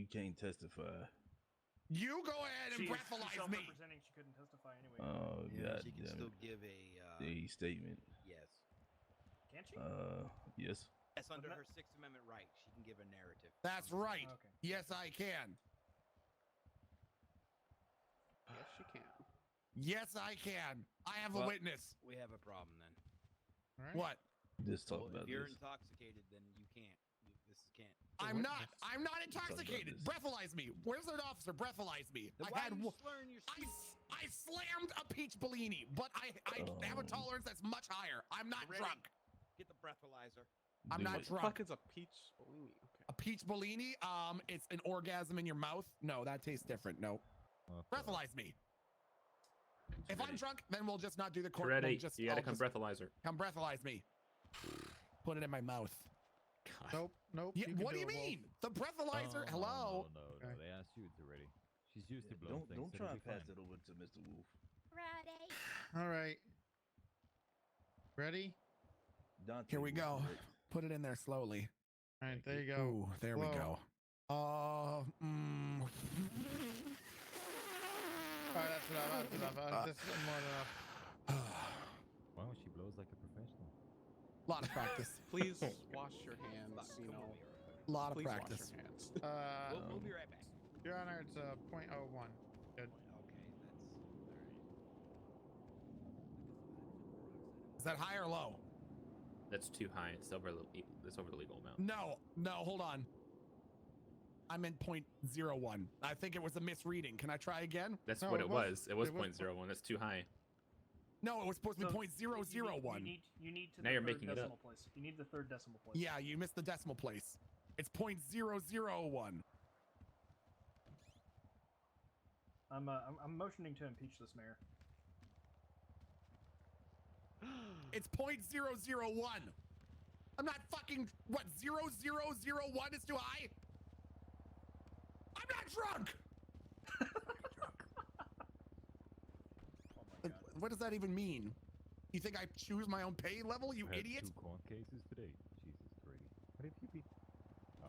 you can't testify. You go ahead and She's breathalyze me. self-representing. She couldn't testify anyway. Oh, Yeah, God she can damn still it. give a A statement. yes. Can't she? Yes. Yes, under that- her Sixth Amendment right, she can give a narrative. That's right. Okay. Yes, I can. Yes, she can. Yes, I can. I have a witness. We have a problem then. All right. What? Just talk Well, about if you're this. intoxicated, then you can't. This can't. I'm not intoxicated. this. Breathalyze me. Where's an officer? Breathalyze me. Then I why had are you slurring your speech? I slammed a peach Bellini, but I have a tolerance that's much higher. I'm not Ready? drunk. Get the breathalyzer. I'm Do not it. What the drunk. fuck is a peach Bellini? Okay. A peach Bellini, it's an orgasm in your mouth. No, that tastes different. No. Breathalyze me. If I'm drunk, then we'll just not do the court. Ready? We'll just, You gotta I'll come just breathalyzer. come breathalyze me. Put it in my mouth. Nope. Nope. Yeah, you can what do you it, Wolf. mean? The breathalyzer? Hello? No. Okay. They asked you it's already. She's used to blowing things. Don't so try it'll and be pass fine. it over to Mr. Wolf. Ready? All right. Ready? Dante Here we will go. do it. Put it in there slowly. All right. There you go. Ooh, there we Slow. go. All right. That's enough. That's enough. This is more than enough. Wow, she blows like a professional. Lot of practice. Please wash your hands. You know. Lot of Please practice. wash your hands. We'll be right back. Your Honor, it's a .01. Good. Okay, that's all right. Is that high or low? That's too high. It's over the legal amount. No, hold on. I meant .01. I think it was a misreading. Can I try again? That's No, what it it was- was. It was it was 0.01. That's too high. No, it was supposed to be So, .001. You need to Now the you're third making it decimal up. place. You need the third decimal place. Yeah, you missed the decimal place. It's .001. I'm motioning to impeach this mayor. It's .001. I'm not fucking, what, 0001 is too high? I'm not drunk! Oh my god. What does that even mean? You think I choose my own pay level, you I had idiot? 2 court cases today. Jesus, 3. What if you beat? Oh.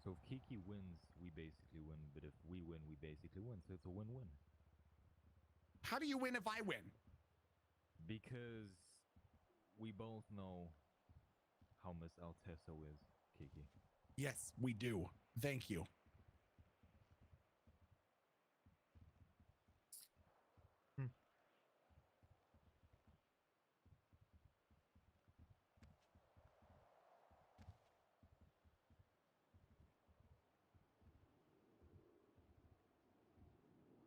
So if Kiki wins, we basically win. But if we win, we basically win. So it's a win-win. How do you win if I win? Because we both know how Miss Altesso is, Kiki. Yes, we do. Thank you.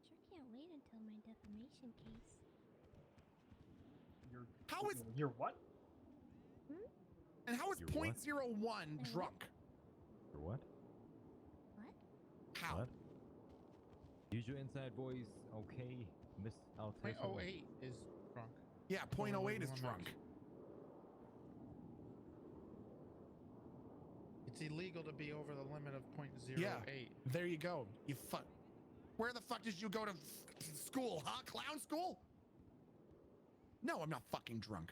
Sure can't wait until my defamation case. How is You're what? and how is You're what? .01 drunk? For what? What? How? What? Use your inside voice, okay, Miss Altesso. .08 is drunk. Yeah, .08 is drunk. It's illegal to be over the limit of .08. Yeah, there you go. You fuck. Where the fuck did you go to school, huh? Clown school? No, I'm not fucking drunk.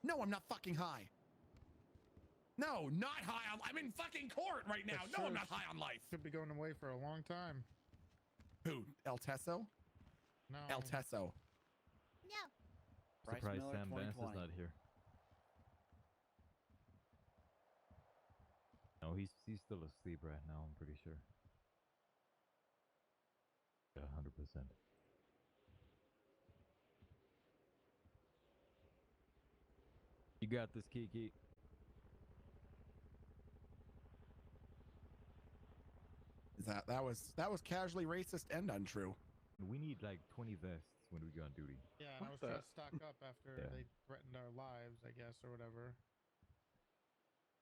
No, I'm not fucking high. No, not high on. I'm in fucking court right now. That's No, I'm true. not high on life. Could be going away for a long time. Who? El Tesso? No. El Tesso. No. Surprised Sam Vance is not here. No, he's still asleep right now, I'm pretty sure. Yeah, 100%. You got this, Kiki. That was casually racist and untrue. We need like 20 vests when we go on duty. Yeah, and I was trying to stock up after Yeah. they threatened our lives, I guess, or whatever.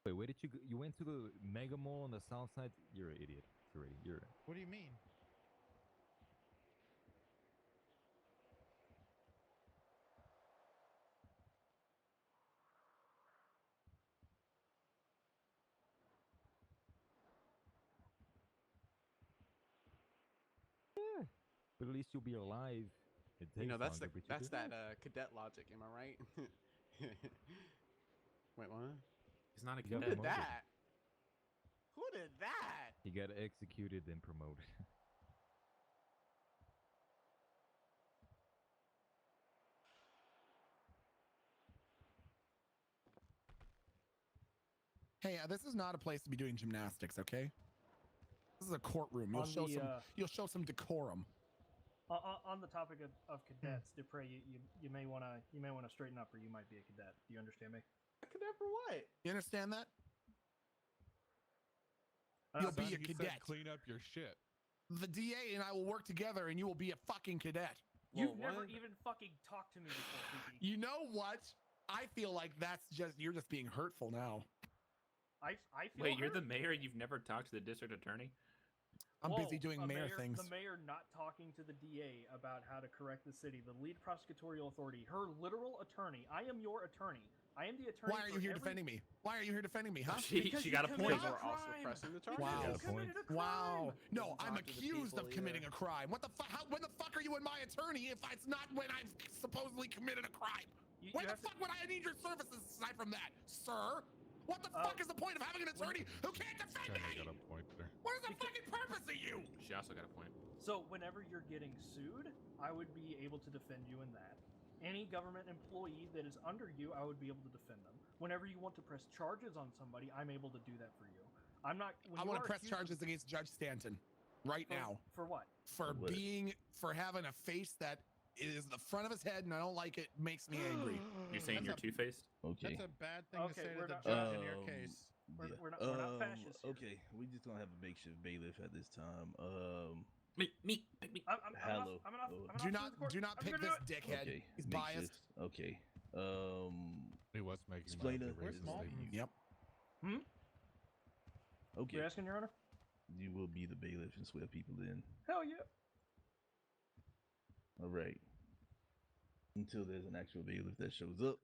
Wait, where did you go? You went to the mega mall on the south side? You're an idiot. You're What do you mean? But at least you'll be alive. It takes You know, that's longer, but you do. that cadet logic, am I right? Wait, what? He's not a You got cadet. Who did promoted. that? Who did that? He got executed then promoted. Hey, this is not a place to be doing gymnastics, okay? This is a courtroom. You'll On show the, some. You'll show some decorum. On the topic of cadets, Dupre, you may wanna straighten up, or you might be a cadet. Do you understand me? Cadet for what? You understand that? Uh, You'll son, be a He said cadet. clean up your shit. The DA and I will work together, and you will be a fucking cadet. You've Well, never what? even fucking talked to me before, Kiki. You know what? I feel like you're just being hurtful now. I feel Wait, you're hurt. the mayor and you've never talked to the district attorney? I'm busy Whoa, doing a mayor things. The mayor not talking to the DA about how to correct the city. The lead prosecutorial authority, her literal attorney. I am your attorney. I am the attorney. Why are you here defending me? Why are you here defending me, huh? She Because she you got a committed point. a We're also crime. pressing the charges. Wow. You Got a point. committed a Wow. crime. No, Doesn't I'm talk to the accused of people, committing yeah. a crime. What the fuck? When the fuck are you in my attorney if it's not when I've supposedly committed a crime? You When the have to- fuck would I need your services aside from that, sir? What the fuck is the point of having an attorney who can't defend Kinda got me? a point there. What is the fucking purpose of you? She also got a point. So whenever you're getting sued, I would be able to defend you in that. Any government employee that is under you, I would be able to defend them. Whenever you want to press charges on somebody, I'm able to do that for you. I'm not. When I you want are to press accused of- charges against Judge Stanton right for, now For what? for What? for having a face that is the front of his head and I don't like it. Makes me angry. You're saying you're That's a- two-faced? Okay. That's a bad thing Okay, to say we're to the not- judge in your case. We're not fascists here. Okay, we just gonna have a makeshift bailiff at this time. Me, pick me. I'm Hello. off. I'm an Lord. officer Do of not the court. do not I'm pick gonna this do it. dickhead. Okay, He's biased. makeshift. Okay. He was making Explainer. mildly Where's racist Small? statements. Yep. Okay. You're asking, Your Honor? You will be the bailiff and swear people in. Hell yeah. All right. Until there's an actual bailiff that shows up,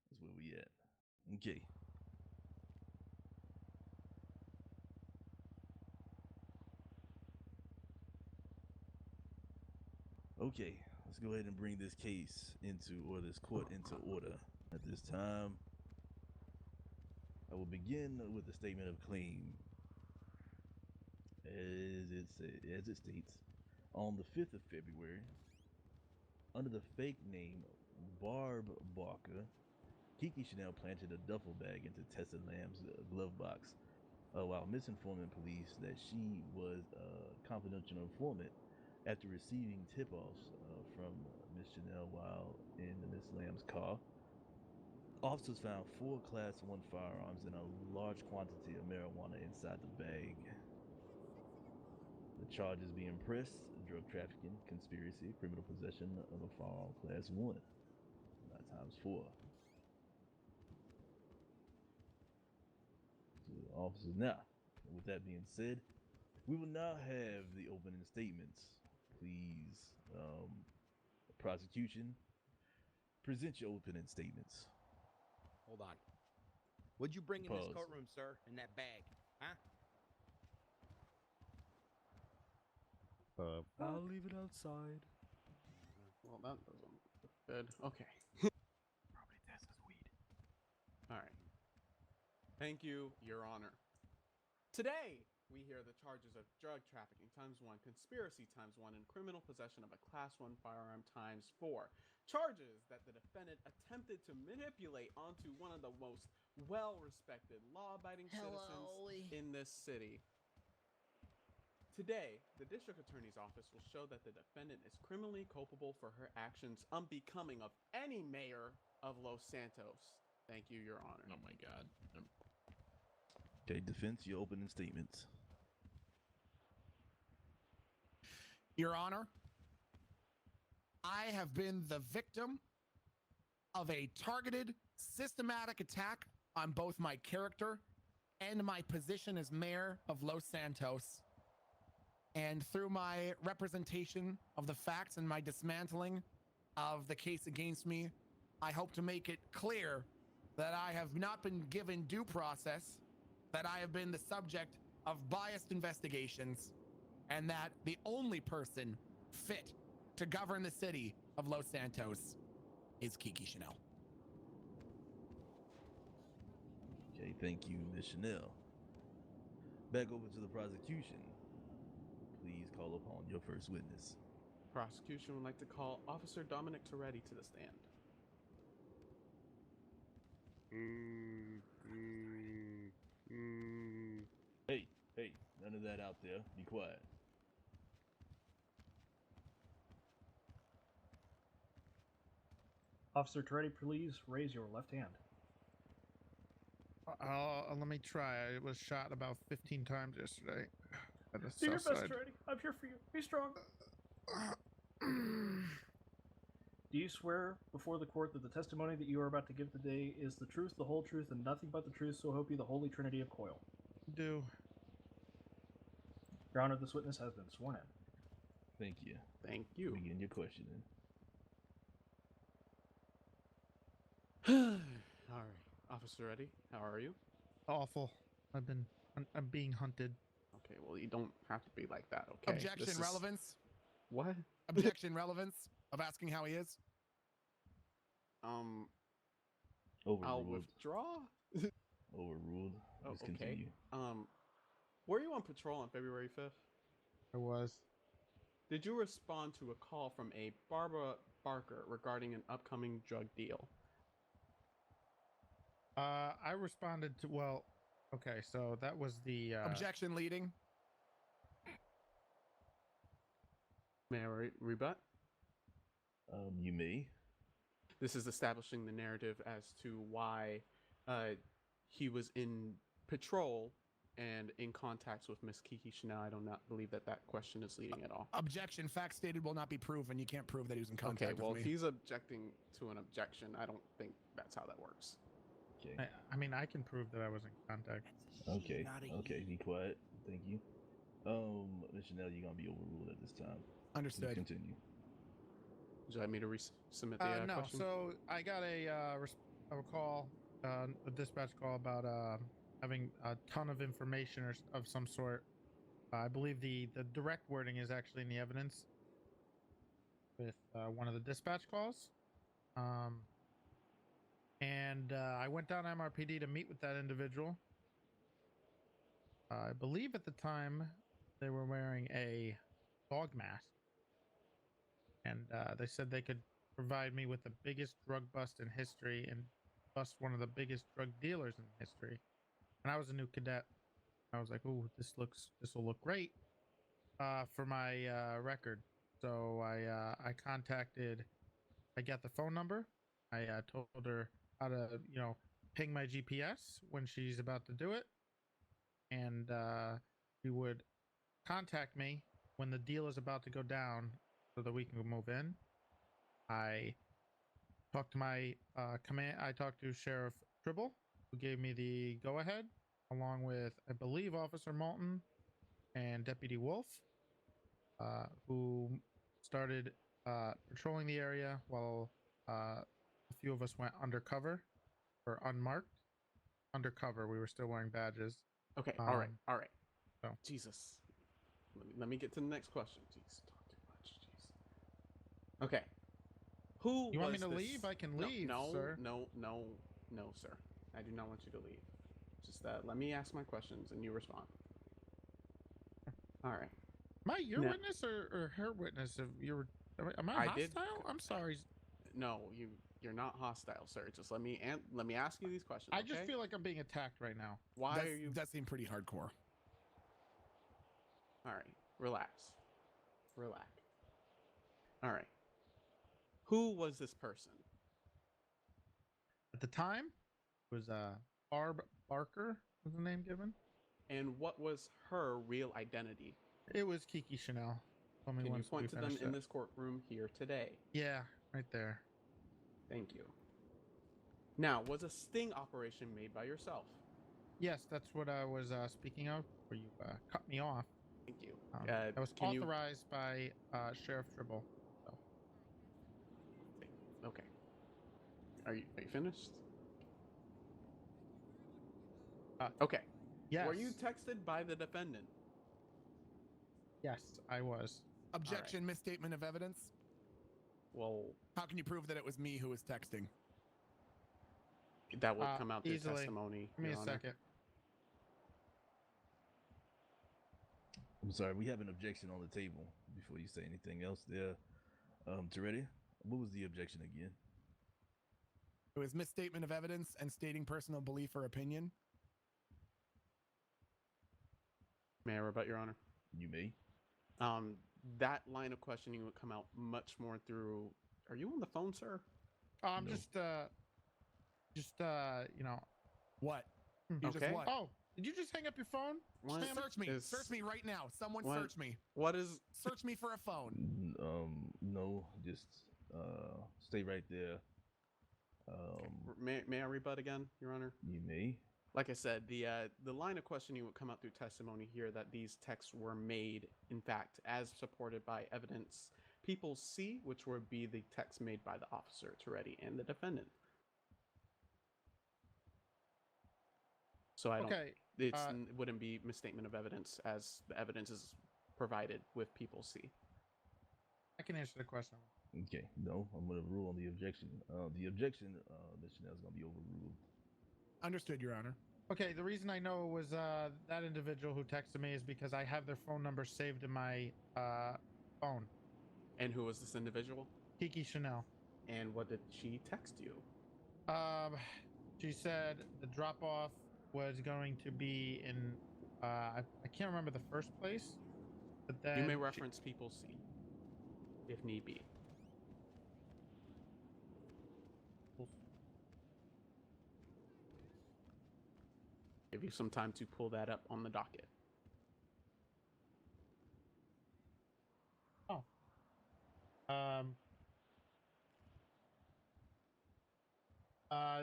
that's where we at. Okay. Okay, let's go ahead and bring this case this court into order. At this time, I will begin with the statement of claim. As it states, on the 5th of February, under the fake name Barb Barker, Kiki Chanel planted a duffel bag into Tessa Lamb's glove box while misinforming police that she was a confidential informant after receiving tip-offs from Miss Chanel while in Miss Lamb's car. Officers found 4 Class 1 firearms and a large quantity of marijuana inside the bag. The charges being pressed: drug trafficking, conspiracy, criminal possession of a firearm Class 1. Not times 4. To the officers now. With that being said, we will now have the opening statements. Please, prosecution, present your opening statements. Hold on. What'd you bring in this Pause. courtroom, sir? In that bag? Huh? I'll leave it outside. Well, that doesn't look good. Okay. Probably Tessa's weed. All right. Thank you, Your Honor. Today, we hear the charges of drug trafficking ×1, conspiracy ×1, and criminal possession of a Class 1 firearm ×4. Charges that the defendant attempted to manipulate onto one of the most well-respected, law-abiding citizens in this city. Today, the District Attorney's Office will show that the defendant is criminally culpable for her actions unbecoming of any mayor of Los Santos. Thank you, Your Honor. Oh my god. Okay, defense, your opening statements. Your Honor, I have been the victim of a targeted, systematic attack on both my character and my position as mayor of Los Santos. And through my representation of the facts and my dismantling of the case against me, I hope to make it clear that I have not been given due process, that I have been the subject of biased investigations, and that the only person fit to govern the city of Los Santos is Kiki Chanel. Hey, thank you, Miss Chanel. Back over to the prosecution. Please call upon your first witness. Prosecution would like to call Officer Dominic Toretti to the stand. Hey, none of that out there. Be quiet. Officer Toretti, please raise your left hand. Let me try. I was shot about 15 times yesterday. At the Do your south best, side. Toretti. I'm here for you. Be strong. Do you swear before the court that the testimony that you are about to give today is the truth, the whole truth, and nothing but the truth, so help you the Holy Trinity of Coil? Do. Your Honor, this witness has been sworn in. Thank you. Thank you. Begin your questioning. All right, Officer Reddy, how are you? Awful. I'm being hunted. Okay, well, you don't have to be like that, okay? Objection, relevance. What? Objection, relevance of asking how he is. Overruled. I'll withdraw. Overruled. Oh, Let's okay. continue. Were you on patrol on February 5th? I was. Did you respond to a call from a Barb Barker regarding an upcoming drug deal? I responded to, well, okay, so that was the, Objection, leading. May I rebut? You may. This is establishing the narrative as to why he was in patrol and in contacts with Miss Kiki Chanel. I do not believe that that question is leading at all. Objection, facts stated will not be proven. You can't prove that he was in contact Okay, well, with if me. he's objecting to an objection, I don't think that's how that works. Okay. I mean, I can prove that I was in contact. Okay. Okay. Be quiet. Thank you. Miss Chanel, you're gonna be overruled at this time. Understood. Please continue. Would you like me to submit the No, question? so I got a call, a dispatch call about having a ton of information or of some sort. I believe the direct wording is actually in the evidence with one of the dispatch calls. And I went down to MRPD to meet with that individual. I believe at the time they were wearing a dog mask. And they said they could provide me with the biggest drug bust in history and bust one of the biggest drug dealers in history. And I was a new cadet. I was like, "Ooh, this will look great for my record." So I contacted. I got the phone number. I told her how to, ping my GPS when she's about to do it, and she would contact me when the deal is about to go down, so that we can move in. I talked to my command. I talked to Sheriff Tribble, who gave me the go-ahead, along with, I believe, Officer Malton and Deputy Wolf, who started patrolling the area while a few of us went undercover or unmarked. Undercover, we were still wearing badges. Okay, all right. so. Jesus. Let me get to the next question. Jeez, talk too much. Jeez. Okay. Who You want me was to this- leave? I can No, leave, no, sir. No, sir. I do not want you to leave. Just let me ask my questions and you respond. All right. Am I your No. witness or her witness? Am I hostile? I'm sorry. No, you're not hostile, sir. Just let me ask you these questions. I just okay? feel like I'm being attacked right now. Why are you? That seemed pretty hardcore. All right, relax. All right. Who was this person? At the time, it was Barb Barker was the name given. And what was her real identity? It was Kiki Chanel. Told me Can you once we point to them finished in it. this courtroom here today? Yeah, right there. Thank you. Now, was a sting operation made by yourself? Yes, that's what I was speaking of, where you cut me off. Thank you. That was can you- authorized by Sheriff Tribble. So. Okay. Are you finished? Okay. Yes. Were you texted by the defendant? Yes, I was. Objection, misstatement of evidence. Well, How can you prove that it was me who was texting? That would come out through Easily. testimony. Give me Your a Honor. second. I'm sorry, we have an objection on the table before you say anything else there. Toretti, what was the objection again? It was misstatement of evidence and stating personal belief or opinion. May I rebut, Your Honor? You may. That line of questioning would come out much more through. Are you on the phone, sir? I'm No. you know. What? Hmm. You just Okay. what? Oh, did you just hang up your phone? What Search me. is- Search me right now. Someone what- search me. What is? Search me for a phone. No, just stay right there. May I rebut again, Your Honor? You may. Like I said, the line of questioning would come out through testimony here that these texts were made, in fact, as supported by evidence people see, which would be the text made by the officer, Toretti, and the defendant. So I don't. Okay. It wouldn't be misstatement of evidence, as the evidence is provided with people see. I can answer the question. Okay, no, I'm going to rule on the objection. The objection, Ms. Chanel, is going to be overruled. Understood, Your Honor. Okay, the reason I know it was that individual who texted me is because I have their phone number saved in my phone. And who was this individual? Kiki Chanel. And what did she text you? She said the drop off was going to be in I can't remember the first place, but then You may reference people see, if need be. Give you some time to pull that up on the docket.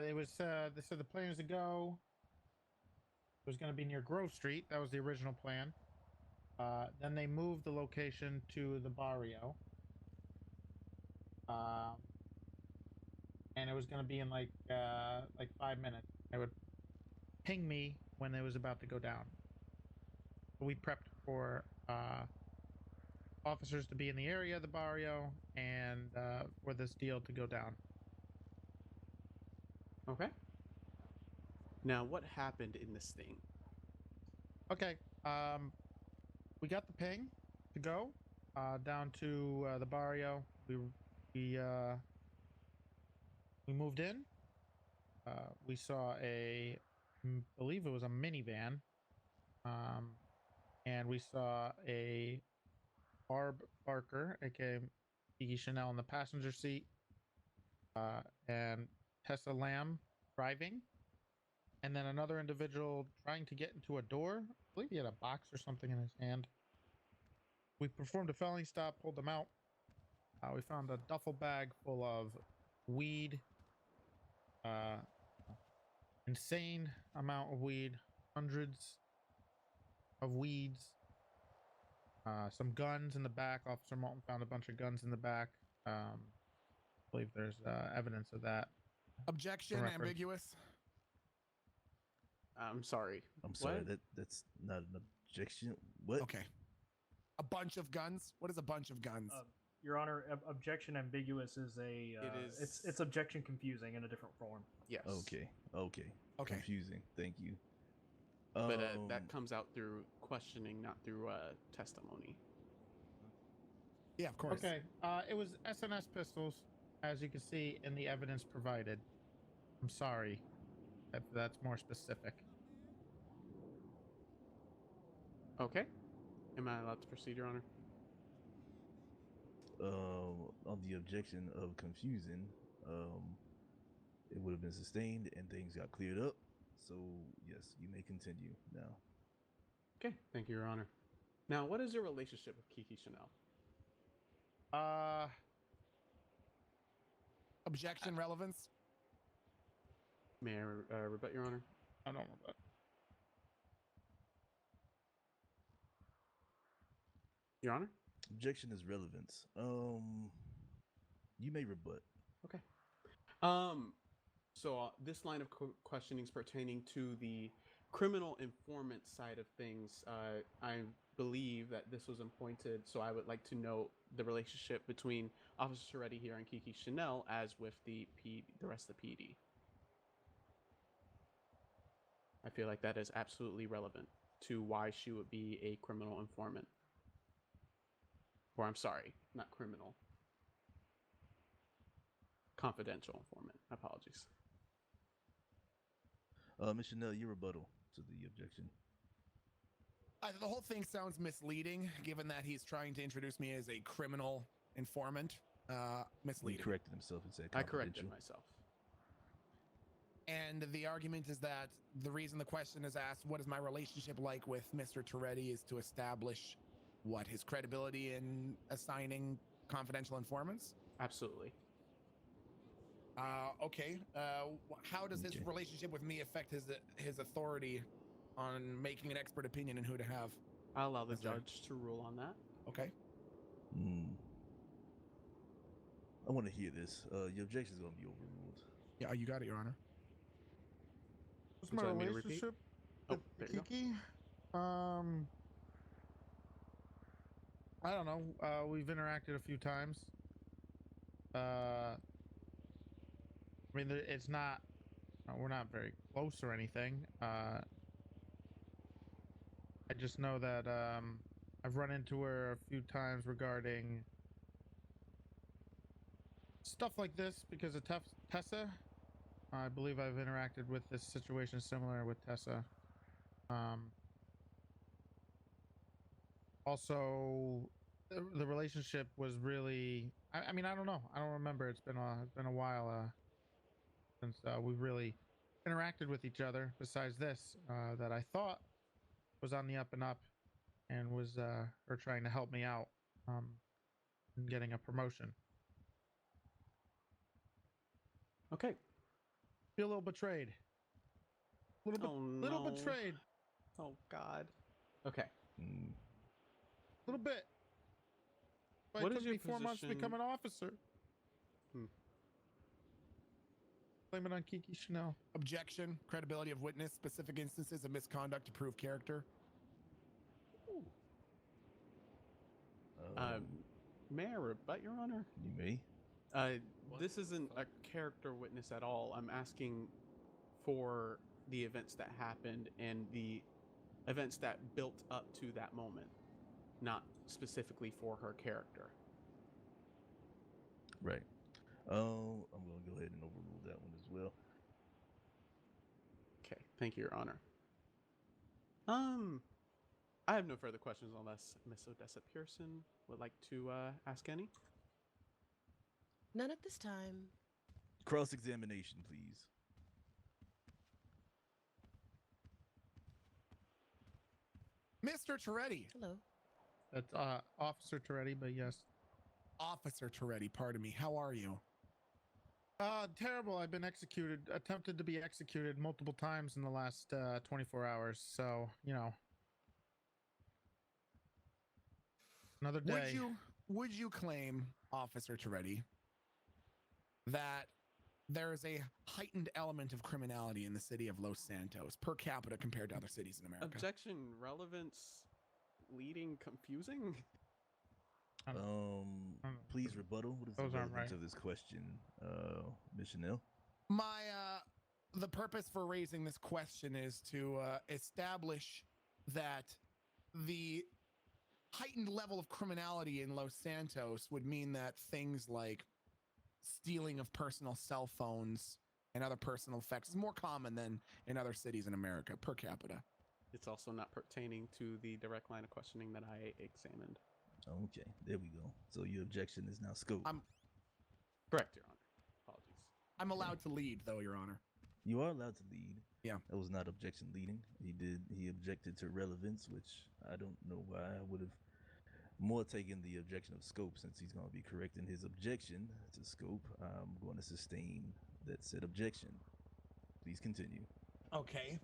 It was they said the plan was to go. It was going to be near Grove Street. That was the original plan. Then they moved the location to the barrio. And it was going to be in like 5 minutes. They would ping me when it was about to go down. We prepped for officers to be in the area of the barrio and for this deal to go down. Okay. Now, what happened in this thing? Okay. We got the ping to go down to the barrio. We moved in. We saw believe it was a minivan. And we saw a Barb Barker, aka Kiki Chanel, in the passenger seat, and Tessa Lamb driving, and then another individual trying to get into a door. I believe he had a box or something in his hand. We performed a felony stop, pulled them out. We found a duffel bag full of weed, insane amount of weed, hundreds of weeds. Some guns in the back. Officer Moulton found a bunch of guns in the back. I believe there's evidence of that. Objection Reference. ambiguous. I'm sorry. I'm sorry, What? that's not an objection. What? Okay. A bunch of guns? What is a bunch of guns? Your Honor, objection ambiguous is a. It's objection confusing in a different form. Yes. Okay. Okay. Confusing. Thank you. But that comes out through questioning, not through testimony. Yeah, of course. Okay. It was SNS pistols, as you can see in the evidence provided. I'm sorry if that's more specific. Okay. Am I allowed to proceed, Your Honor? On the objection of confusing, it would have been sustained and things got cleared up. So yes, you may continue now. Okay. Thank you, Your Honor. Now, what is your relationship with Kiki Chanel? Objection relevance. May I rebut, Your Honor? I don't know about. Your Honor? Objection is relevance. You may rebut. Okay. So this line of questioning is pertaining to the criminal informant side of things. I believe that this was appointed, so I would like to know the relationship between Officer Toretti here and Kiki Chanel, as with the rest of the PD. I feel like that is absolutely relevant to why she would be a criminal informant. Or I'm sorry, not criminal. Confidential informant. Apologies. Ms. Chanel, your rebuttal to the objection. The whole thing sounds misleading, given that he's trying to introduce me as a criminal informant. He Misleading. corrected himself and said I confidential. corrected myself. And the argument is that the reason the question is asked, what is my relationship like with Mr. Toretti, is to establish what his credibility in assigning confidential informants. Absolutely. Okay. How does his Okay. relationship with me affect his authority on making an expert opinion and who to have? I'll allow the Is there- judge to rule on that. Okay. I want to hear this. Your objection is going to be overruled. Yeah, you got it, Your Honor. What's Would my you like me to repeat? relationship Oh, with there you go. Kiki? I don't know. We've interacted a few times. I mean, it's not. We're not very close or anything. I just know that I've run into her a few times regarding stuff like this because of Tessa. I believe I've interacted with this situation similar with Tessa. Also, the relationship was really. I mean, I don't know. I don't remember. It's been a while since we've really interacted with each other. Besides this, that I thought was on the up and up, and was her trying to help me out, in getting a promotion. Okay. Feel a little betrayed. Little no. betrayed. Oh, God. Okay. Little bit. But What it is took your me 4 months to become an position- officer. Hmm. Blame it on Kiki Chanel. Objection. Credibility of witness. Specific instances of misconduct to prove character. May I rebut, Your Honor? You may. This isn't a character witness at all. I'm asking for the events that happened and the events that built up to that moment, not specifically for her character. Right. I'm going to go ahead and overrule that one as well. Okay, thank you, Your Honor. I have no further questions unless Miss Odessa Pearson would like to ask any. None at this time. Cross-examination, please. Mr. Toretti. Hello. That's Officer Toretti, but yes. Officer Toretti, pardon me. How are you? Terrible. I've been attempted to be executed multiple times in the last 24 hours. So, another day. Would you claim, Officer Toretti, that there is a heightened element of criminality in the city of Los Santos per capita compared to other cities in America? Objection, relevance, leading, confusing? Please rebuttal. What is the Those aren't relevance right. of this question, Ms. Chanel? The purpose for raising this question is to establish that the heightened level of criminality in Los Santos would mean that things like stealing of personal cell phones and other personal effects is more common than in other cities in America per capita. It's also not pertaining to the direct line of questioning that I examined. Okay, there we go. So your objection is now scoped. Correct, Your Honor. Apologies. I'm allowed to lead, though, Your Honor. You are allowed to lead. Yeah. That was not objection leading. He objected to relevance, which I don't know why. I would have more taken the objection of scope, since he's going to be correcting his objection to scope. I'm going to sustain that said objection. Please continue. Okay.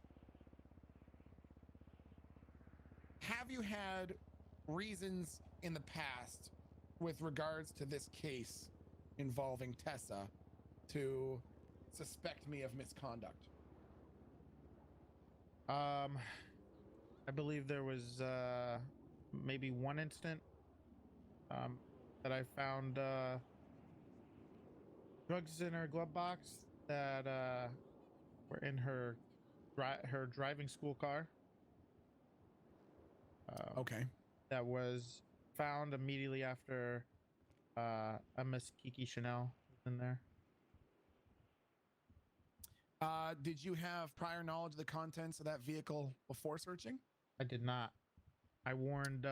Have you had reasons in the past with regards to this case involving Tessa to suspect me of misconduct? I believe there was maybe one incident that I found drugs in her glove box that were in her her driving school car. Okay. That was found immediately after a Miss Kiki Chanel was in there. Did you have prior knowledge of the contents of that vehicle before searching? I did not. I warned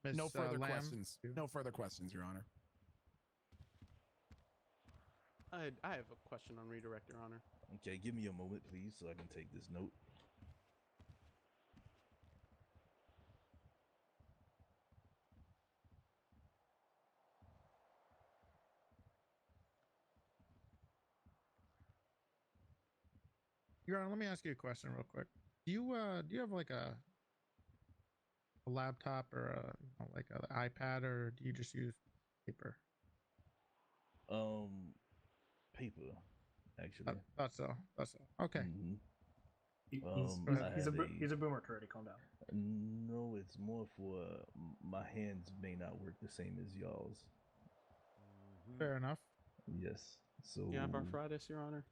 Miss No further Lamb. questions. No further questions, Your Honor. I have a question on redirect, Your Honor. Okay, give me a moment, please, so I can take this note. Your Honor, let me ask you a question real quick. Do you have like a laptop or like an iPad, or do you just use paper? Paper, actually. Thought so. Okay. Mhm. He's I have a boomer already. Calm down. No, it's more for my hands may not work the same as y'all's. Fair enough. Yes. So You have arthritis, Your Honor?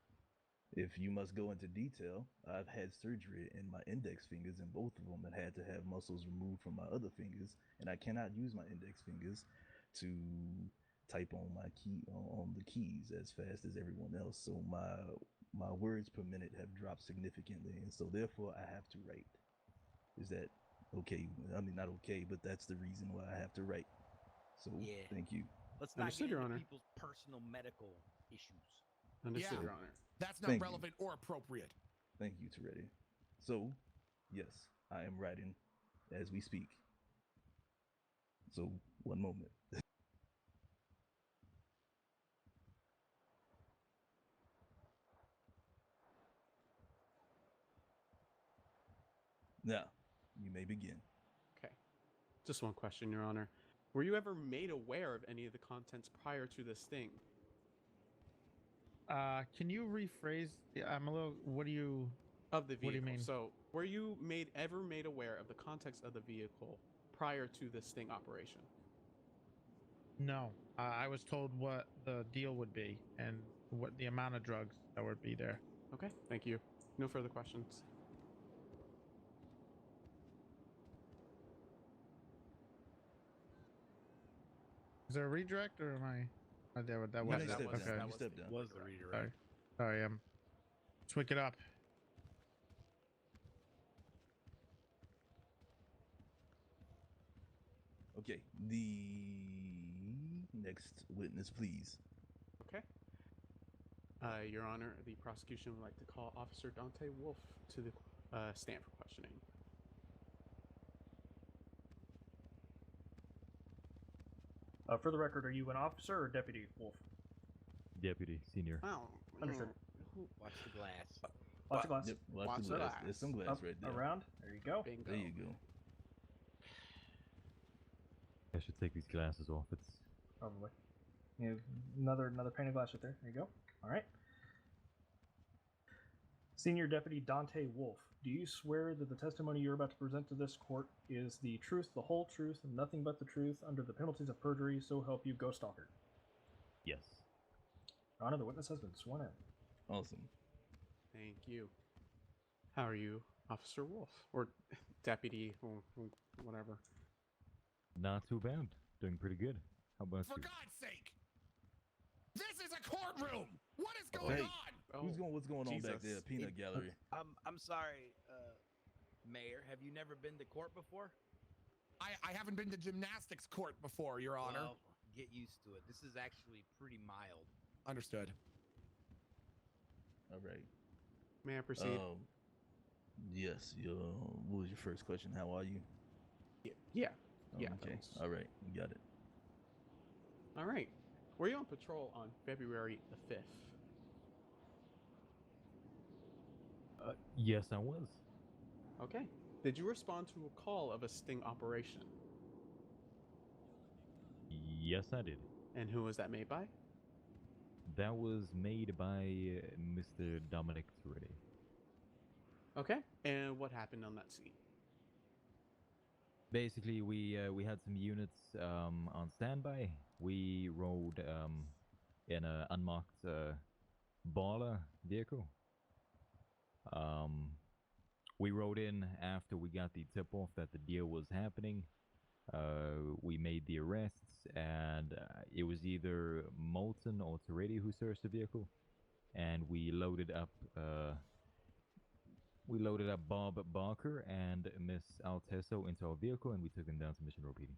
if you must go into detail, I've had surgery in my index fingers, and both of them and had to have muscles removed from my other fingers, and I cannot use my index fingers to type on my key on the keys as fast as everyone else. So my words per minute have dropped significantly, and so therefore I have to write. Is that okay? I mean, not okay, but that's the reason why I have to write. So Yeah. thank you. Let's not Understood, get Your into Honor. people's personal medical issues. Understood, Yeah. Your Honor. That's not Thank you. relevant or appropriate. Thank you, Toretti. So, yes, I am writing as we speak. So, one moment. Now, you may begin. Okay. Just one question, Your Honor. Were you ever made aware of any of the contents prior to this sting? Can you rephrase? I'm a little. What do you? Of the vehicle. What do you mean? So, were you ever made aware of the context of the vehicle prior to the sting operation? No. I was told what the deal would be and what the amount of drugs that would be there. Okay, thank you. No further questions. Is there a redirect or am I? Oh, that You was may it. step Okay. down. You step down. Was the redirect. Sorry. Let's wake it up. Okay, the next witness, please. Okay. Your Honor, the prosecution would like to call Officer Dante Wolf to the stand for questioning. For the record, are you an officer or Deputy Wolf? Deputy, senior. Oh, Understood. Watch the glass. Watch the glass. Yep, watch Watch the the glass. glass. There's some glass Up, right there. around. There you go. Bingo. There you go. I should take these glasses off. It's Probably. You have another pane of glass right there. There you go. All right. Senior Deputy Dante Wolf, do you swear that the testimony you're about to present to this court is the truth, the whole truth, and nothing but the truth under the penalties of perjury, so help you, Ghost Stalker? yes. Your Honor, the witness has been sworn in. Awesome. Thank you. How are you, Officer Wolf? Or Deputy, or whatever. Not too bad. Doing pretty good. How about For you? God's sake! This is a courtroom! What is Oh, going hey. on? What's going on back there? Jesus. Peanut gallery. I'm sorry, Mayor. Have you never been to court before? I haven't been to gymnastics court before, Your Honor. Well, get used to it. This is actually pretty mild. Understood. All right. May I proceed? Yes. What was your first question? How are you? Yeah. Oh, Yeah. okay. All right. You got it. All right. Were you on patrol on February the 5th? Yes, I was. Okay. Did you respond to a call of a sting operation? Yes, I did. And who was that made by? That was made by Mr. Dominic Toretti. Okay. And what happened on that scene? Basically, we had some units on standby. We rode in an unmarked baller vehicle. We rode in after we got the tip off that the deal was happening. We made the arrests, and it was either Moulton or Torretti who searched the vehicle, and we loaded up. We loaded up Barb Barker and Miss Alteso into our vehicle, and we took them down to Mission Row PD.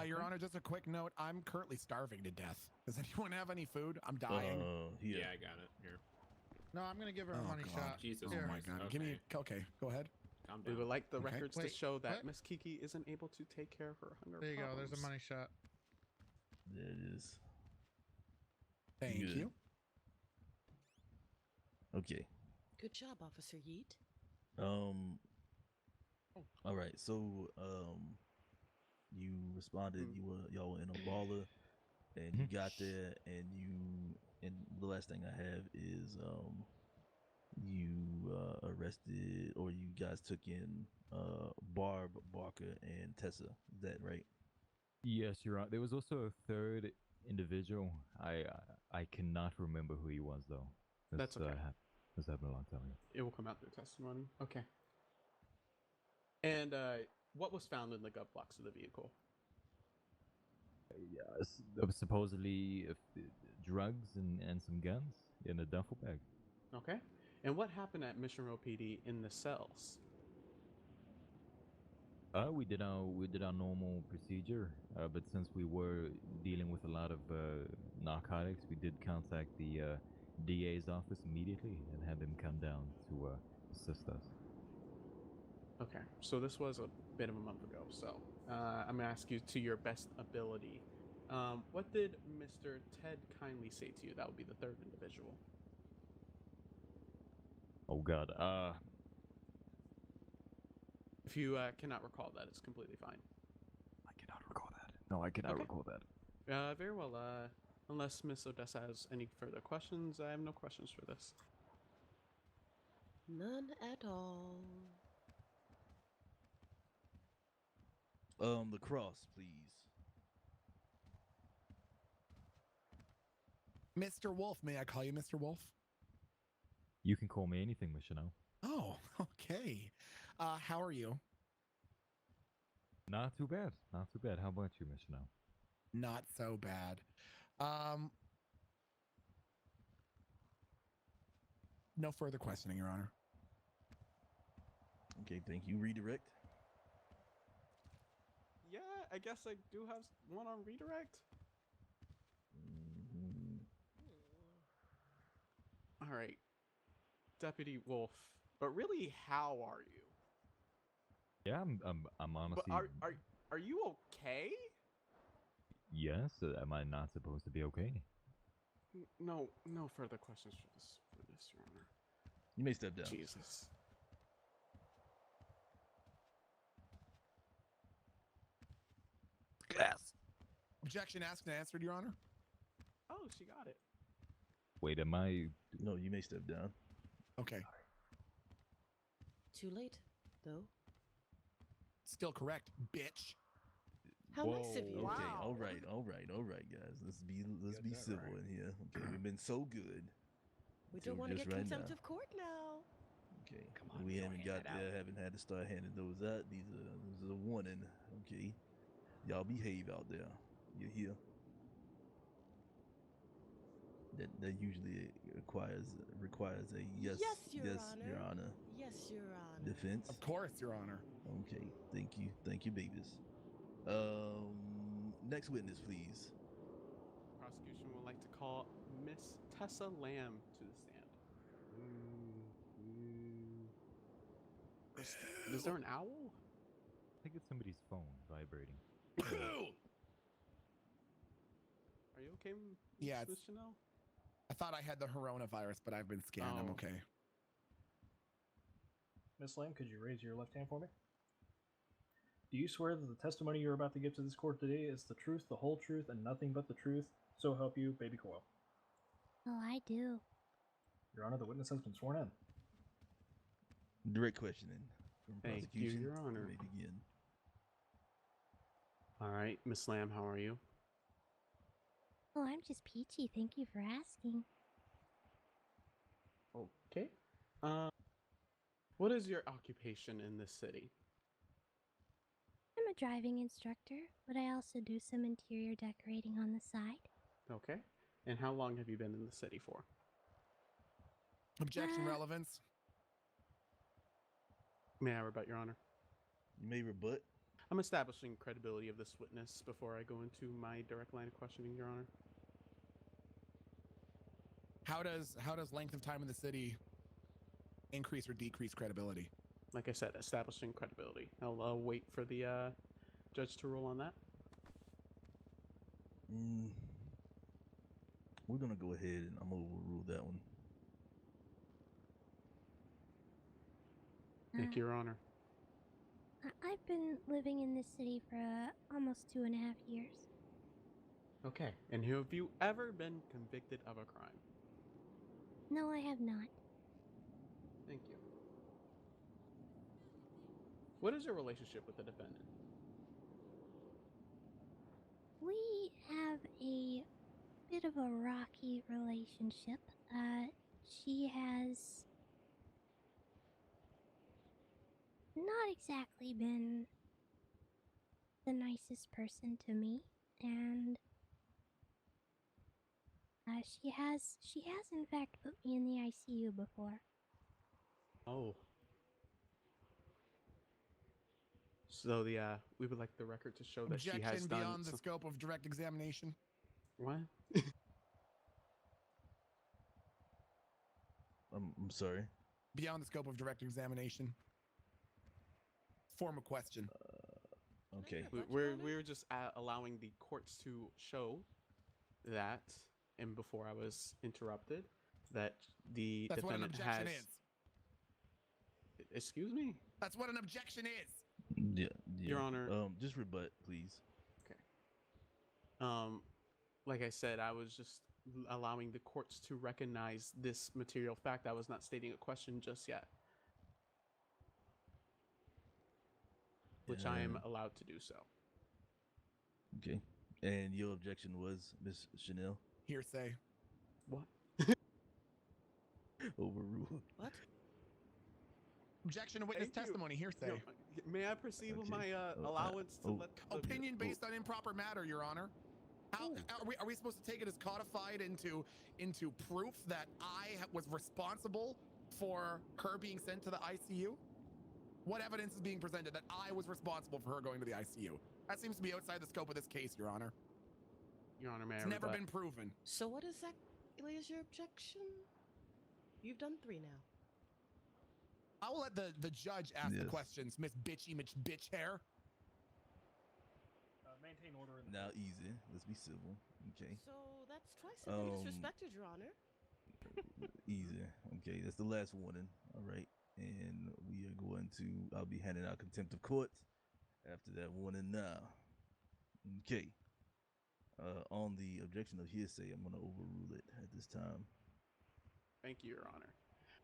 Your Honor, just a quick note. I'm currently starving to death. Does anyone have any food? I'm dying. Yeah, I got it. Here. No, I'm gonna give her a money God. shot. Jesus. Oh Here. my God. Give me. Okay, go ahead. Calm We down. would like the Okay. records to Wait, show that what? Miss Kiki isn't able to take care of her hunger There you go. problems. There's a money shot. There it is. Thank Good. you. Good Okay. job, Officer Yeet. All right. So, you responded. Y'all were in a baller, and you got there, and the last thing I have is you arrested, or you guys took in Barb Barker and Tessa. Is that right? Yes, you're right. There was also a third individual. I cannot remember who he was though. That's okay. This happened a long time ago. It will come out through testimony. Okay. And what was found in the glove box of the vehicle? Supposedly drugs and some guns in a duffel bag. Okay. And what happened at Mission Row PD in the cells? We did our normal procedure, but since we were dealing with a lot of narcotics, we did contact the DA's office immediately and had them come down to assist us. Okay, so this was a bit of a month ago, so I'm going to ask you to your best ability. What did Mr. Ted kindly say to you? That would be the third individual. Oh God, If you cannot recall that, it's completely fine. I cannot recall that. No, I cannot recall that. Very well, unless Miss Odessa has any further questions, I have no questions for this. None at all. The cross, please. Mr. Wolf, may I call you Mr. Wolf? You can call me anything, Miss Chanel. Oh, okay. How are you? Not too bad. Not too bad. How about you, Miss Chanel? Not so bad. No further questioning, Your Honor. Okay, thank you. Redirect. Yeah, I guess I do have one on redirect. All right, Deputy Wolf. But really, how are you? Yeah, I'm honestly. But are you okay? Yes. Am I not supposed to be okay? No further questions for this, Your Honor. You may step down. Jesus. Yes. Objection asked and answered, Your Honor. Oh, she got it. Wait, am I? No, you may step down. Okay. Too late, though. Still correct, bitch. How nice of you. Okay, all right, guys. Let's be civil in here. Okay, we've been so good. We Till don't want to just get right contempt now. of court now. Okay, Come on, we don't haven't hand got it there, out. haven't had to start handing those out. This is a warning. Okay, y'all behave out there. You hear? That usually requires a yes, Yes, Your Your Honor. Honor. Yes, Your Honor. Defense. Of course, Your Honor. Okay, thank you, babies. Next witness, please. Prosecution would like to call Miss Tessa Lamb to the stand. Is there an owl? I think it's somebody's phone vibrating. Are you okay, Yeah, Miss Chanel? I thought I had the coronavirus, but I've been scanned. I'm Oh. okay. Miss Lamb, could you raise your left hand for me? Do you swear that the testimony you're about to give to this court today is the truth, the whole truth, and nothing but the truth? So help you, baby Coyle. Oh, I do. Your Honor, the witness has been sworn in. Direct questioning from Thank you, prosecution. Your Honor. You may begin. All right, Miss Lamb, how are you? Oh, I'm just peachy. Thank you for asking. Okay. What is your occupation in this city? I'm a driving instructor, but I also do some interior decorating on the side. Okay. And how long have you been in the city for? Objection relevance. May I rebut, Your Honor? You may rebut. I'm establishing credibility of this witness before I go into my direct line of questioning, Your Honor. How does length of time in the city increase or decrease credibility? Like I said, establishing credibility. I'll wait for the judge to rule on that. We're gonna go ahead and I'm gonna overrule that one. Thank you, Your Honor. I've been living in this city for almost 2.5 years. Okay. And have you ever been convicted of a crime? No, I have not. Thank you. What is your relationship with the defendant? We have a bit of a rocky relationship. She has not exactly been the nicest person to me, and she has in fact put me in the ICU before. Oh. So we would like the record to show that she has Objection done beyond the scope of direct examination. What? I'm sorry. Beyond the scope of direct examination. Form a question. Okay. We're just allowing the courts to show that, and before I was interrupted, that the That's what an defendant objection has. is. Excuse me. That's what an objection is. Yeah. Your Honor. Just rebut, please. Okay. Like I said, I was just allowing the courts to recognize this material fact. I was not stating a question just yet, which I am allowed to do so. Okay. And your objection was, Miss Chanel? Hearsay. What? Overruled. What? Objection to witness testimony. Hearsay. No, may I proceed with my allowance to let opinion based on improper matter, Your Honor? How are we supposed to take it as codified into proof that I was responsible for her being sent to the ICU? What evidence is being presented that I was responsible for her going to the ICU? That seems to be outside the scope of this case, Your Honor. Your Honor, may I It's never rebut? been proven. So what exactly is your objection? You've done 3 now. I will let the judge ask the questions, Miss Bitch Hair. Maintain order in the Now easy. Let's be civil. Okay. So that's twice I've been disrespected, Your Honor. Easy. Okay, that's the last warning. All right. And we are going to, I'll be handing out contempt of court after that warning now. Okay. On the objection of hearsay, I'm going to overrule it at this time. Thank you, Your Honor.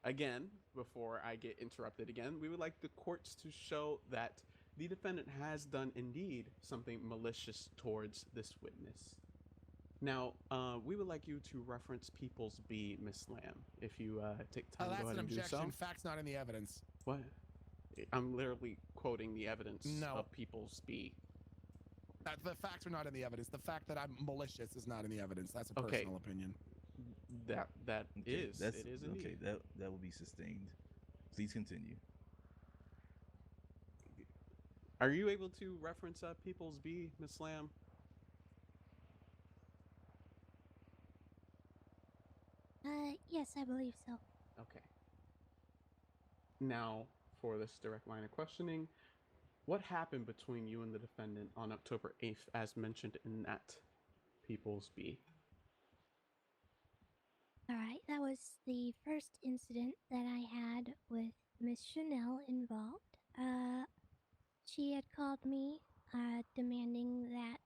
Again, before I get interrupted again, we would like the courts to show that the defendant has done indeed something malicious towards this witness. Now, we would like you to reference Peoples B, Miss Lamb, if you take time to go ahead and do so. That's an objection. Facts not in the evidence. What? I'm literally quoting the evidence No. of Peoples B. The facts are not in the evidence. The fact that I'm malicious is not in the evidence. That's a personal opinion. That Okay, is. that's, It is okay. indeed. That will be sustained. Please continue. Are you able to reference Peoples B, Miss Lamb? Yes, I believe so. Okay. Now, for this direct line of questioning, what happened between you and the defendant on October 8th, as mentioned in that Peoples B? All right, that was the first incident that I had with Miss Chanel involved. She had called me, demanding that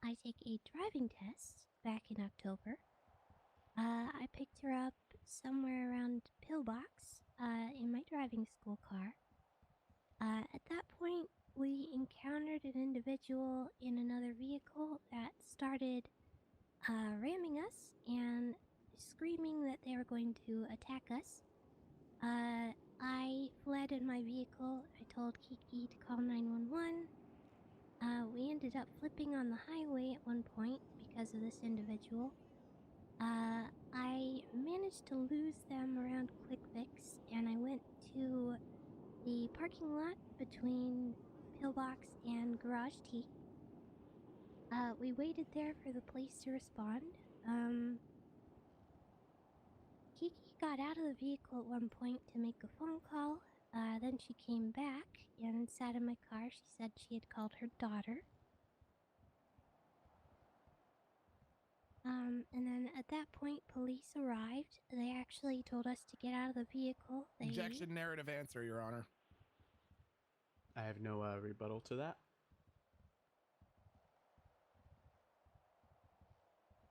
I take a driving test back in October. I picked her up somewhere around Pillbox, in my driving school car. At that point, we encountered an individual in another vehicle that started, ramming us and screaming that they were going to attack us. I fled get in my vehicle, I told Kiki to call 911. We ended up flipping on the highway at one point because of this individual. I managed to lose them around Quick Fix, and I went to the parking lot between Pillbox and Garage T. We waited there for the police to respond. Kiki got out of the vehicle at one point to make a phone call. Then she came back and sat in my car. She said she had called her daughter. And then at that point, police arrived. They actually told us to get out of the vehicle. Objection, narrative answer, Your Honor. I have no rebuttal to that.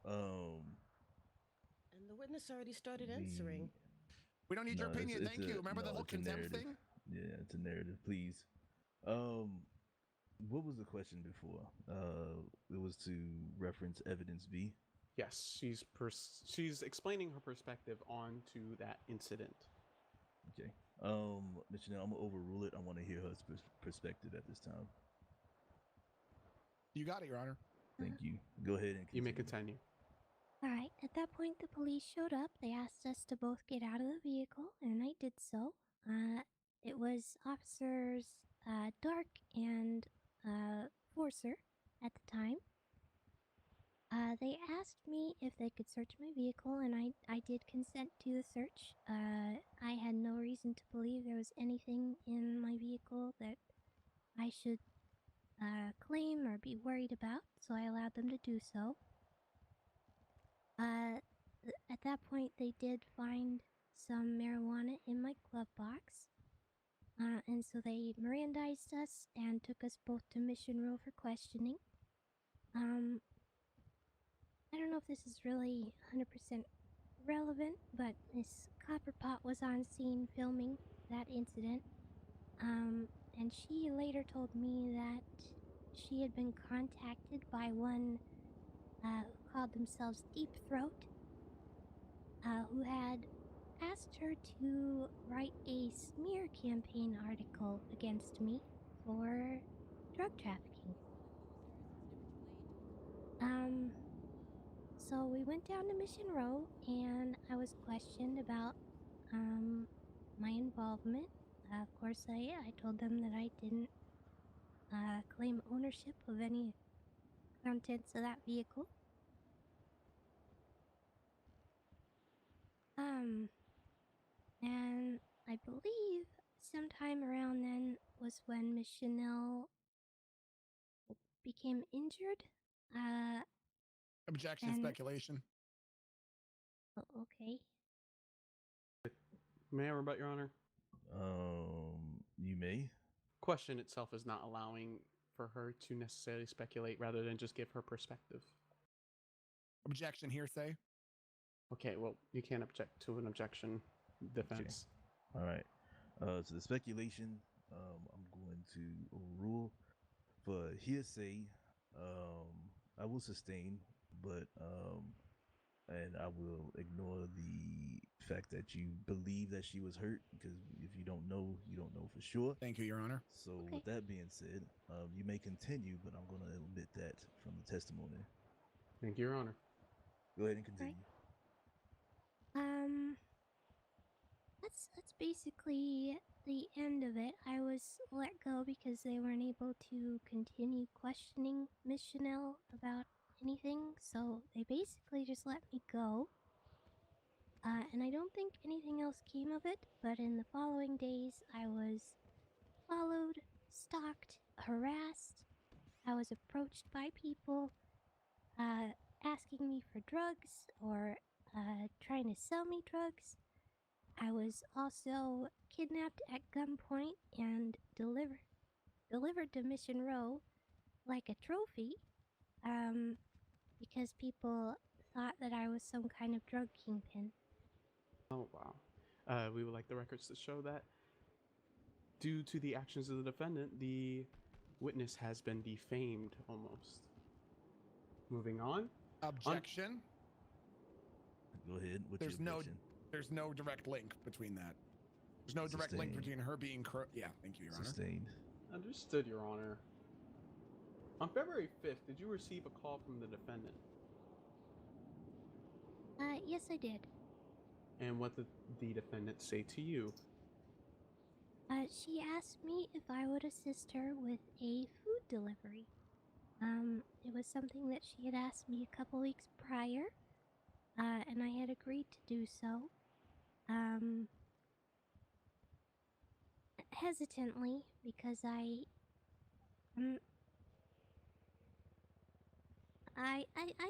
And the witness already started answering. We don't need your opinion. Thank you. Remember the whole it's a contempt narrative. thing? Yeah, it's a narrative. Please. What was the question before? It was to reference evidence B. Yes, she's explaining her perspective on to that incident. Okay. Ms. Chanel, I'm gonna overrule it. I want to hear her perspective at this time. You got it, Your Honor. Thank you. Go ahead and continue. You may continue. All right. At that point, the police showed up. They asked us to both get out of the vehicle, and I did so. It was officers Dark and Forcer at the time. They asked me if they could search my vehicle, and I did consent to the search. I had no reason to believe there was anything in my vehicle that I should claim or be worried about, so I allowed them to do so. At that point, they did find some marijuana in my glove box, and so they Mirandized us and took us both to Mission Row for questioning. I don't know if this is really 100% relevant, but Miss Copperpot was on scene filming that incident, and she later told me that she had been contacted by one who called themselves Deep Throat, who had asked her to write a smear campaign article against me for drug trafficking. So we went down to Mission Row, and I was questioned about my involvement. Of course, I told them that I didn't claim ownership of any contents of that vehicle. And I believe sometime around then was when Miss Chanel became injured. Objection, speculation. Oh, okay. May I rebut, Your Honor? You may. Question itself is not allowing for her to necessarily speculate rather than just give her perspective. Objection, hearsay. Okay, well, you can't object to an objection defense. Okay. All right. So the speculation, I'm going to overrule. For hearsay, I will sustain, but and I will ignore the fact that you believe that she was hurt, because if you don't know, you don't know for sure. Thank you, Your Honor. So with that being said, you may continue, but I'm going to omit that from the testimony. Thank you, Your Honor. Go ahead and continue. That's basically the end of it. I was let go because they weren't able to continue questioning Miss Chanel about anything, so they basically just let me go. And I don't think anything else came of it, but in the following days, I was followed, stalked, harassed. I was approached by people asking me for drugs or trying to sell me drugs. I was also kidnapped at gunpoint and delivered to Mission Row like a trophy, because people thought that I was some kind of drug kingpin. Oh, wow. We would like the records to show that due to the actions of the defendant, the witness has been defamed almost. Moving on. Objection. Go ahead. What's your objection? There's no direct link between that. There's no direct link Sustained. between her being yeah, thank you, Your Honor. Sustained. Understood, Your Honor. On February 5th, did you receive a call from the defendant? Yes, I did. And what did the defendant say to you? She asked me if I would assist her with a food delivery. It was something that she had asked me a couple weeks prior, and I had agreed to do so. Hesitantly, because I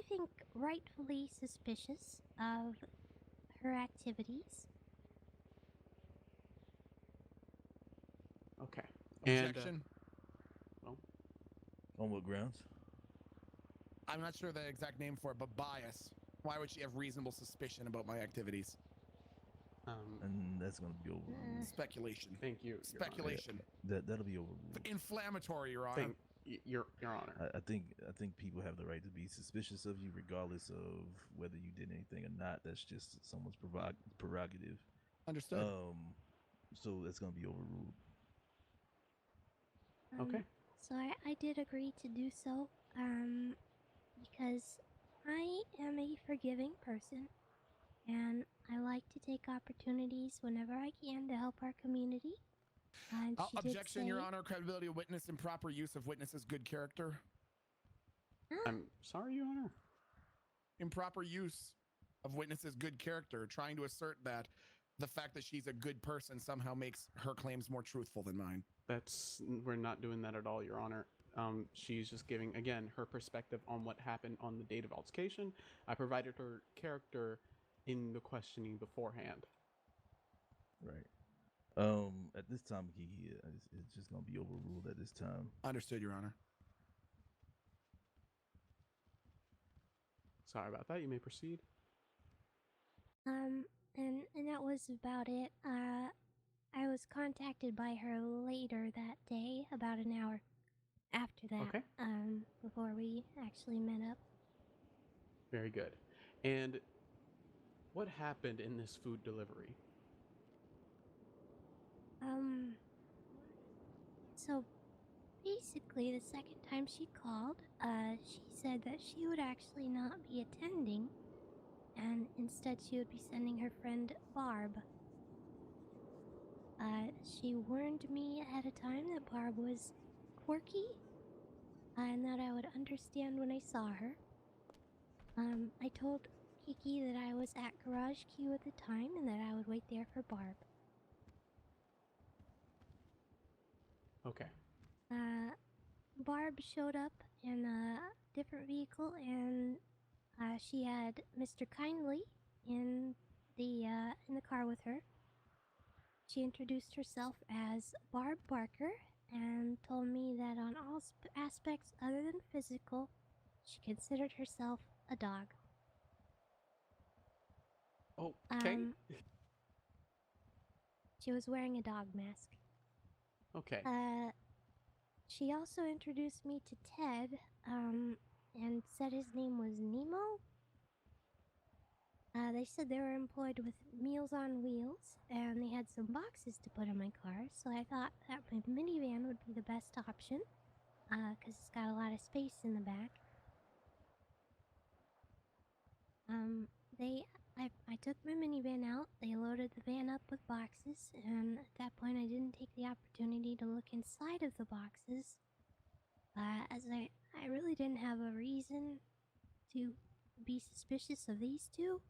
think rightfully suspicious of her activities. Okay. Objection. On what grounds? I'm not sure the exact name for it, but bias. Why would she have reasonable suspicion about my activities? And that's going to be overruled. Speculation. Thank you, Your Honor. Speculation. That'll be overruled. Inflammatory, Your Honor. Your Honor. I think people have the right to be suspicious of you, regardless of whether you did anything or not. That's just someone's prerogative. Understood. So that's going to be overruled. Okay. So I did agree to do so, because I am a forgiving person, and I like to take opportunities whenever I can to help our community. And she did Objection, say, Your Honor. Credibility of witness, improper use of witness's good character. I'm sorry, Your Honor. Improper use of witness's good character, trying to assert that the fact that she's a good person somehow makes her claims more truthful than mine. We're not doing that at all, Your Honor. She's just giving, again, her perspective on what happened on the date of altercation. I provided her character in the questioning beforehand. Right. At this time, Kiki, it's just going to be overruled at this time. Understood, Your Honor. Sorry about that. You may proceed. and that was about it. I was contacted by her later that day, about an hour after that. Okay. Before we actually met up. Very good. And what happened in this food delivery? So basically, the second time she called, she said that she would actually not be attending, and instead she would be sending her friend Barb. She warned me ahead of time that Barb was quirky, and that I would understand when I saw her. I told Kiki that I was at Garage Q at the time, and that I would wait there for Barb. Okay. Barb showed up in a different vehicle, and she had Mr. Kindly in the car with her. She introduced herself as Barb Barker and told me that on all aspects other than physical, she considered herself a dog. Okay. She was wearing a dog mask. Okay. She also introduced me to Ted, and said his name was Nemo. They said they were employed with Meals on Wheels, and they had some boxes to put in my car, so I thought that my minivan would be the best option, because it's got a lot of space in the back. I took my minivan out, they loaded the van up with boxes, and at that point I didn't take the opportunity to look inside of the boxes, as I really didn't have a reason to be suspicious of these two.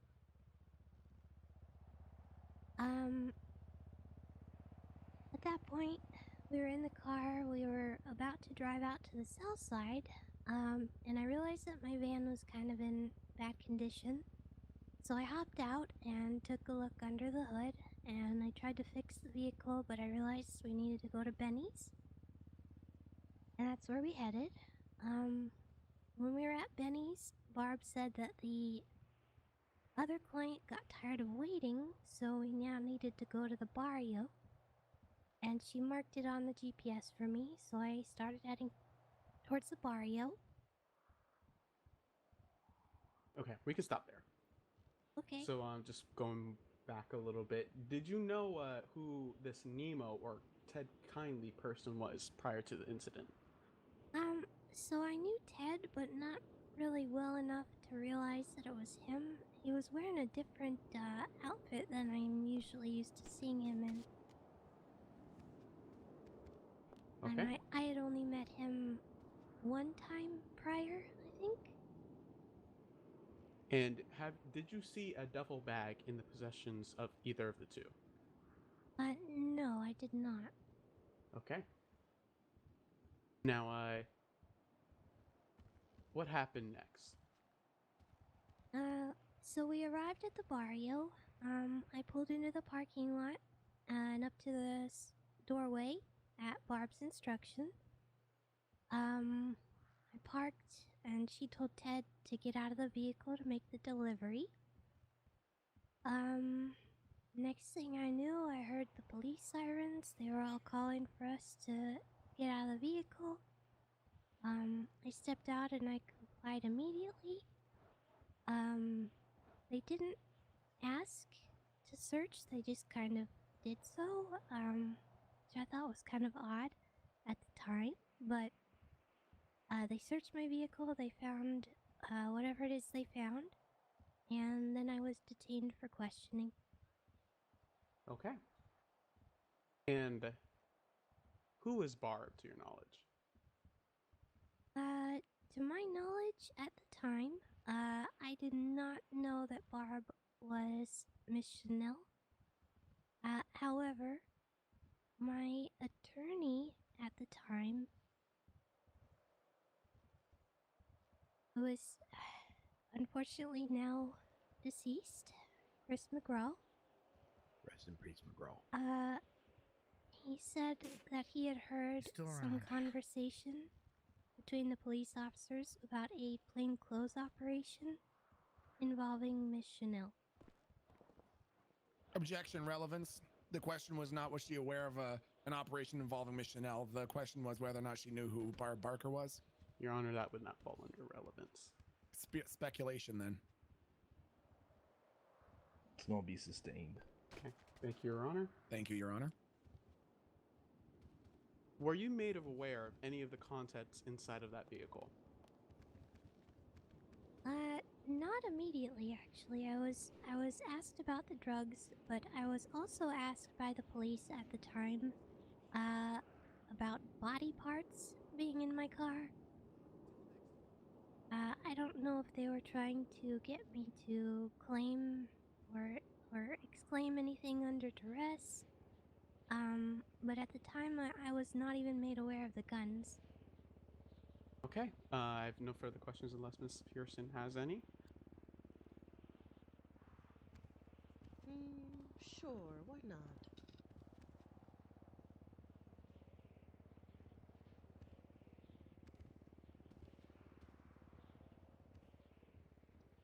At that point, we were in the car, we were about to drive out to the south side, and I realized that my van was kind of in bad condition. So I hopped out and took a look under the hood, and I tried to fix the vehicle, but I realized we needed to go to Benny's. And that's where we headed. When we were at Benny's, Barb said that the other client got tired of waiting, so we now needed to go to the barrio. And she marked it on the GPS for me, so I started heading towards the barrio. Okay, we can stop there. Okay. So just going back a little bit. Did you know who this Nemo or Ted Kindly person was prior to the incident? So I knew Ted, but not really well enough to realize that it was him. He was wearing a different outfit than I'm usually used to seeing him in. Okay. And I had only met him one time prior, I think. And did you see a duffel bag in the possessions of either of the two? No, I did not. Okay. Now, what happened next? So we arrived at the barrio. I pulled into the parking lot and up to the doorway at Barb's instruction. I parked and she told Ted to get out of the vehicle to make the delivery. Next thing I knew, I heard the police sirens. They were all calling for us to get out of the vehicle. I stepped out and I complied immediately. They didn't ask to search, they just kind of did so, which I thought was kind of odd at the time, but they searched my vehicle, they found whatever it is they found, and then I was detained for questioning. Okay. And who is Barb, to your knowledge? To my knowledge, at the time, I did not know that Barb was Miss Chanel. However, my attorney at the time, who is unfortunately now deceased, Chris McGraw, Rest in peace, McGraw. he said that he had heard Still some around. conversation between the police officers about a plainclothes operation involving Miss Chanel. Objection, relevance. The question was not was she aware of an operation involving Miss Chanel. The question was whether or not she knew who Barb Barker was. Your Honor, that would not fall under relevance. Speculation, then. It's gonna be sustained. Okay. Thank you, Your Honor. Thank you, Your Honor. Were you made aware of any of the contents inside of that vehicle? Not immediately, actually. I was asked about the drugs, but I was also asked by the police at the time, about body parts being in my car. I don't know if they were trying to get me to claim or exclaim anything under duress. But at the time, I was not even made aware of the guns. Okay. I have no further questions unless Ms. Pearson has any. Sure, why not?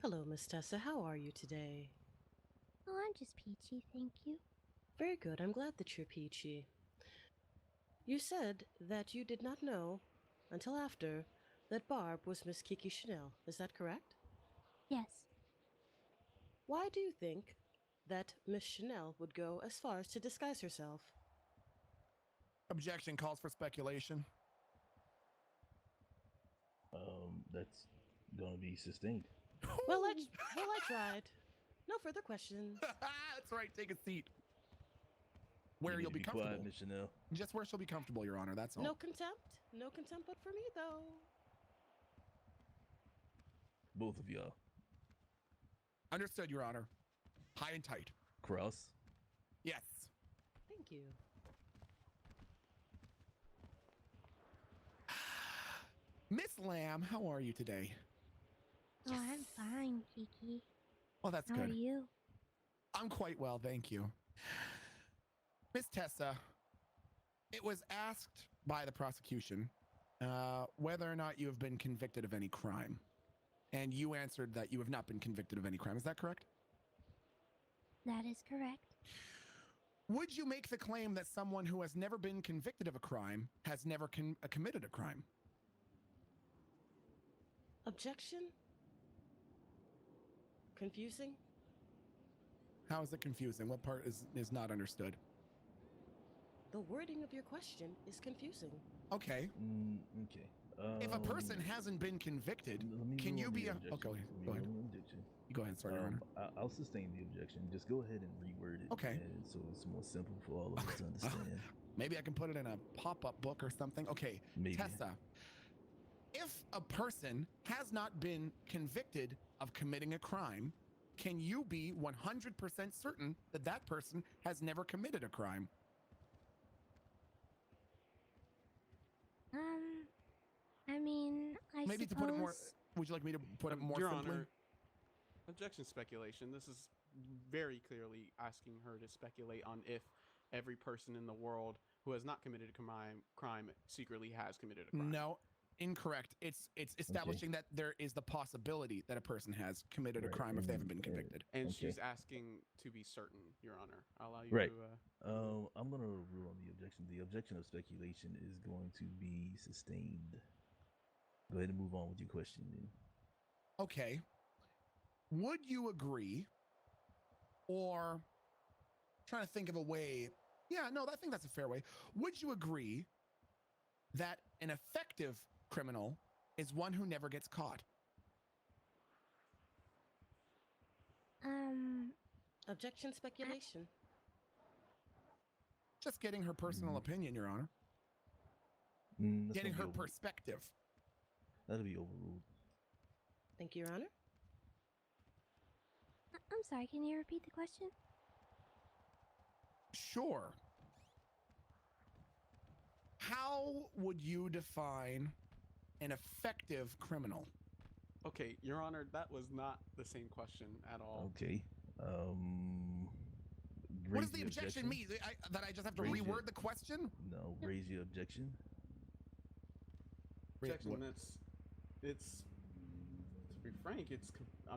Hello, Miss Tessa. How are you today? Oh, I'm just peachy, thank you. Very good. I'm glad that you're peachy. You said that you did not know until after that Barb was Miss Kiki Chanel. Is that correct? Yes. Why do you think that Miss Chanel would go as far as to disguise herself? Objection calls for speculation. That's gonna be sustained. Well, I tried. No further questions. That's right. Take a seat. Where You need you'll to be comfortable. quiet, Miss Chanel. Just where she'll be comfortable, Your Honor. That's all. No contempt. No contempt, but for me, though. Both of y'all. Understood, Your Honor. High and tight. Cross. Yes. Thank you. Miss Lamb, how are you today? Oh, I'm fine, Kiki. Well, that's How good. are you? I'm quite well, thank you. Miss Tessa, it was asked by the prosecution whether or not you have been convicted of any crime. And you answered that you have not been convicted of any crime. Is that correct? That is correct. Would you make the claim that someone who has never been convicted of a crime has never committed a crime? Objection? Confusing? How is it confusing? What part is not understood? The wording of your question is confusing. Okay. Okay. If a person hasn't been convicted, can you be a... Oh, go ahead. Go ahead. Go ahead, sorry, Your Honor. I'll sustain the objection. Just go ahead and reword it. Okay. And so it's more simple for all of us to understand. Maybe I can put it in a pop-up book or something. Okay, Maybe. Tessa, if a person has not been convicted of committing a crime, can you be 100% certain that that person has never committed a crime? I mean, I Maybe suppose... to put it more... Would you like me to put it more Your simply? Honor, objection speculation. This is very clearly asking her to speculate on if every person in the world who has not committed a crime secretly has committed a crime. No, incorrect. It's establishing that there is the possibility that a person has committed a crime if they haven't been convicted. And she's asking to be certain, Your Honor. I'll allow you to... I'm going to rule on the objection. The objection of speculation is going to be sustained. Go ahead and move on with your question then. Okay. Would you agree, or trying to think of a way... Yeah, no, I think that's a fair way. Would you agree that an effective criminal is one who never gets caught? Objection speculation. Just getting her personal opinion, Your Honor. Getting her perspective. That'll be overruled. Thank you, Your Honor. I'm sorry, can you repeat the question? Sure. How would you define an effective criminal? Okay, Your Honor, that was not the same question at all. Okay. What does the objection mean? That I just have to reword the question? No, raise your objection. Objection, it's to be frank, it's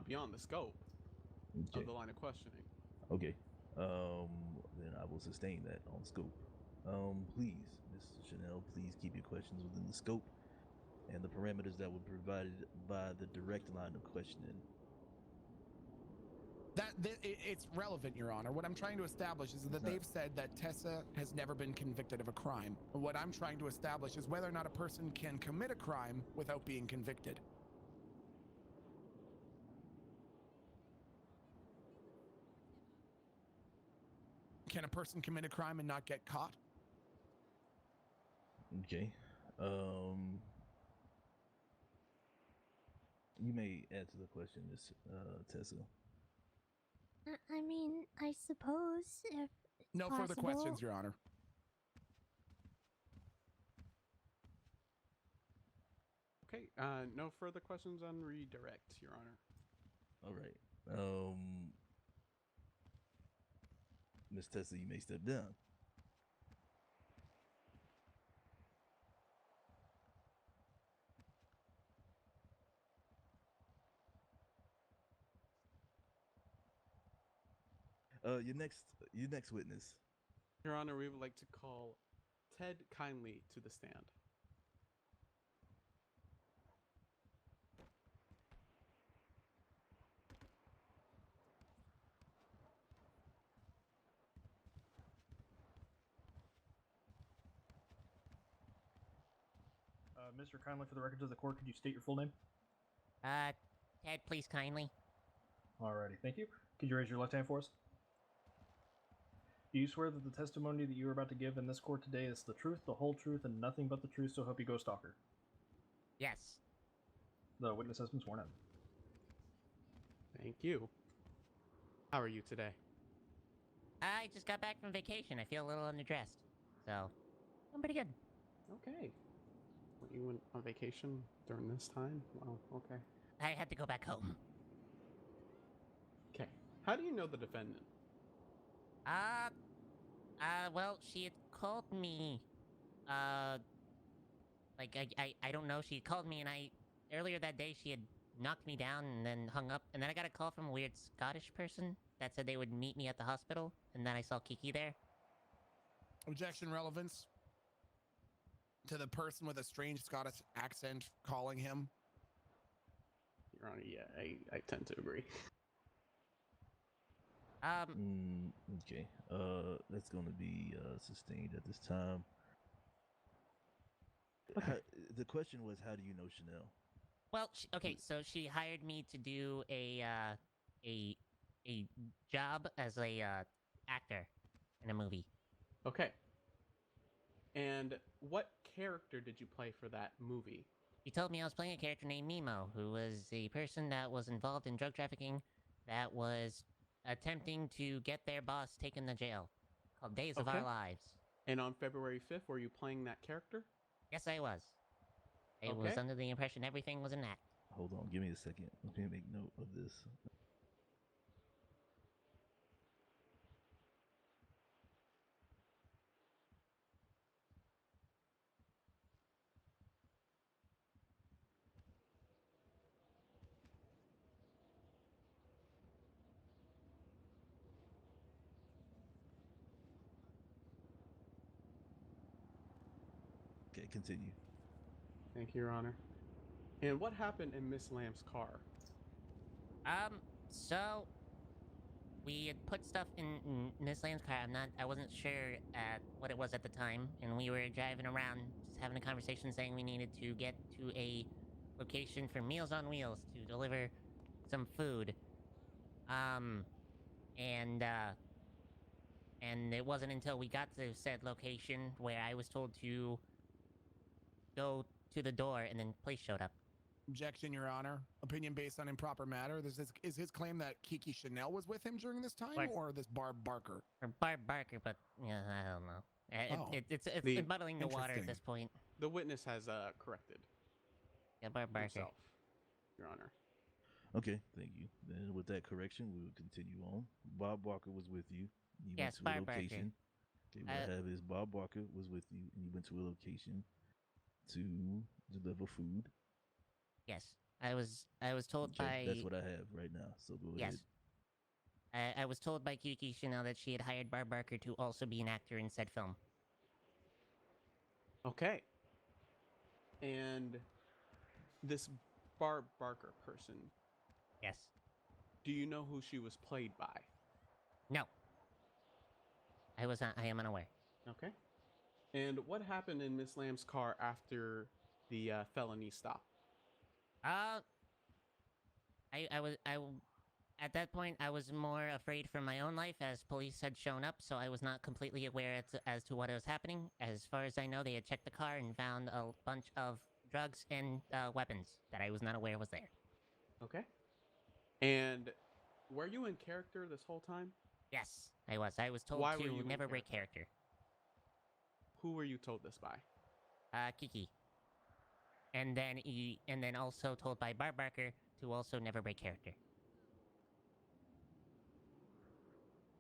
beyond the scope of the line of questioning. Okay. Then I will sustain that on scope. Please, Ms. Chanel, please keep your questions within the scope and the parameters that were provided by the direct line of questioning. It's relevant, Your Honor. What I'm trying to establish is that they've said that Tessa has never been convicted of a crime. What I'm trying to establish is whether or not a person can commit a crime without being convicted. Can a person commit a crime and not get caught? Okay. You may answer the question, Miss Tessa. I mean, I suppose if no further possible... questions, Your Honor. Okay, no further questions on redirect, Your Honor. All right. Miss Tessa, you may step down. Your next witness. Your Honor, we would like to call Ted Kindly to the stand. Mr. Kindly, for the records of the court, could you state your full name? Ted, please kindly. Alrighty, thank you. Could you raise your left hand for us? Do you swear that the testimony that you are about to give in this court today is the truth, the whole truth, and nothing but the truth, so help you go stalker? Yes. The witness has been sworn in. Thank you. How are you today? I just got back from vacation. I feel a little underdressed. So, I'm pretty good. Okay. Were you on vacation during this time? Well, okay. I had to go back home. Okay. How do you know the defendant? Well, she had called me, like, I don't know, she called me and earlier that day she had knocked me down and then hung up, and then I got a call from a weird Scottish person that said they would meet me at the hospital, and then I saw Kiki there. Objection relevance to the person with a strange Scottish accent calling him? Your Honor, yeah, I tend to agree. Okay. That's gonna be sustained at this time. Okay. The question was, how do you know Chanel? Well, okay, so she hired me to do a job as a actor in a movie. Okay. And what character did you play for that movie? She told me I was playing a character named Nemo, who was a person that was involved in drug trafficking, that was attempting to get their boss taken to jail, called Days of Okay. Our Lives. And on February 5th, were you playing that character? Yes, I was. I was Okay. under the impression everything was an act. Hold on, give me a second. Let me make note of this. Okay, continue. Thank you, Your Honor. And what happened in Miss Lamb's car? So we had put stuff in Miss Lamb's car. I wasn't sure at what it was at the time, and we were driving around, just having a conversation, saying we needed to get to a location for Meals on Wheels to deliver some food. And it wasn't until we got to said location where I was told to go to the door, and then police showed up. Objection, Your Honor. Opinion based on improper matter. Is his claim that Kiki Chanel was with him during this time, or this Barb Barker? Or Barb Barker, but yeah, I don't know. It's muddling the water at this point. The witness has corrected. Yeah, Barb Barker. Himself, Your Honor. Okay, thank you. Then with that correction, we will continue on. Bob Barker was with you. You Yes, went to Barb a location. Barker. Okay, what I have is Bob Barker was with you, and you went to a location to deliver food. Yes, I was told by. That's what I have right now. So go ahead. Yes. I was told by Kiki Chanel that she had hired Barb Barker to also be an actor in said film. Okay. And this Barb Barker person. Yes. Do you know who she was played by? No. I am unaware. Okay. And what happened in Miss Lamb's car after the felony stop? At that point, I was more afraid for my own life as police had shown up, so I was not completely aware as to what was happening. As far as I know, they had checked the car and found a bunch of drugs and weapons that I was not aware was there. Okay. And were you in character this whole time? Yes, I was. I was told Why were you to in never break character. Who were you told this by? Kiki. And then also told by Barb Barker to also never break character.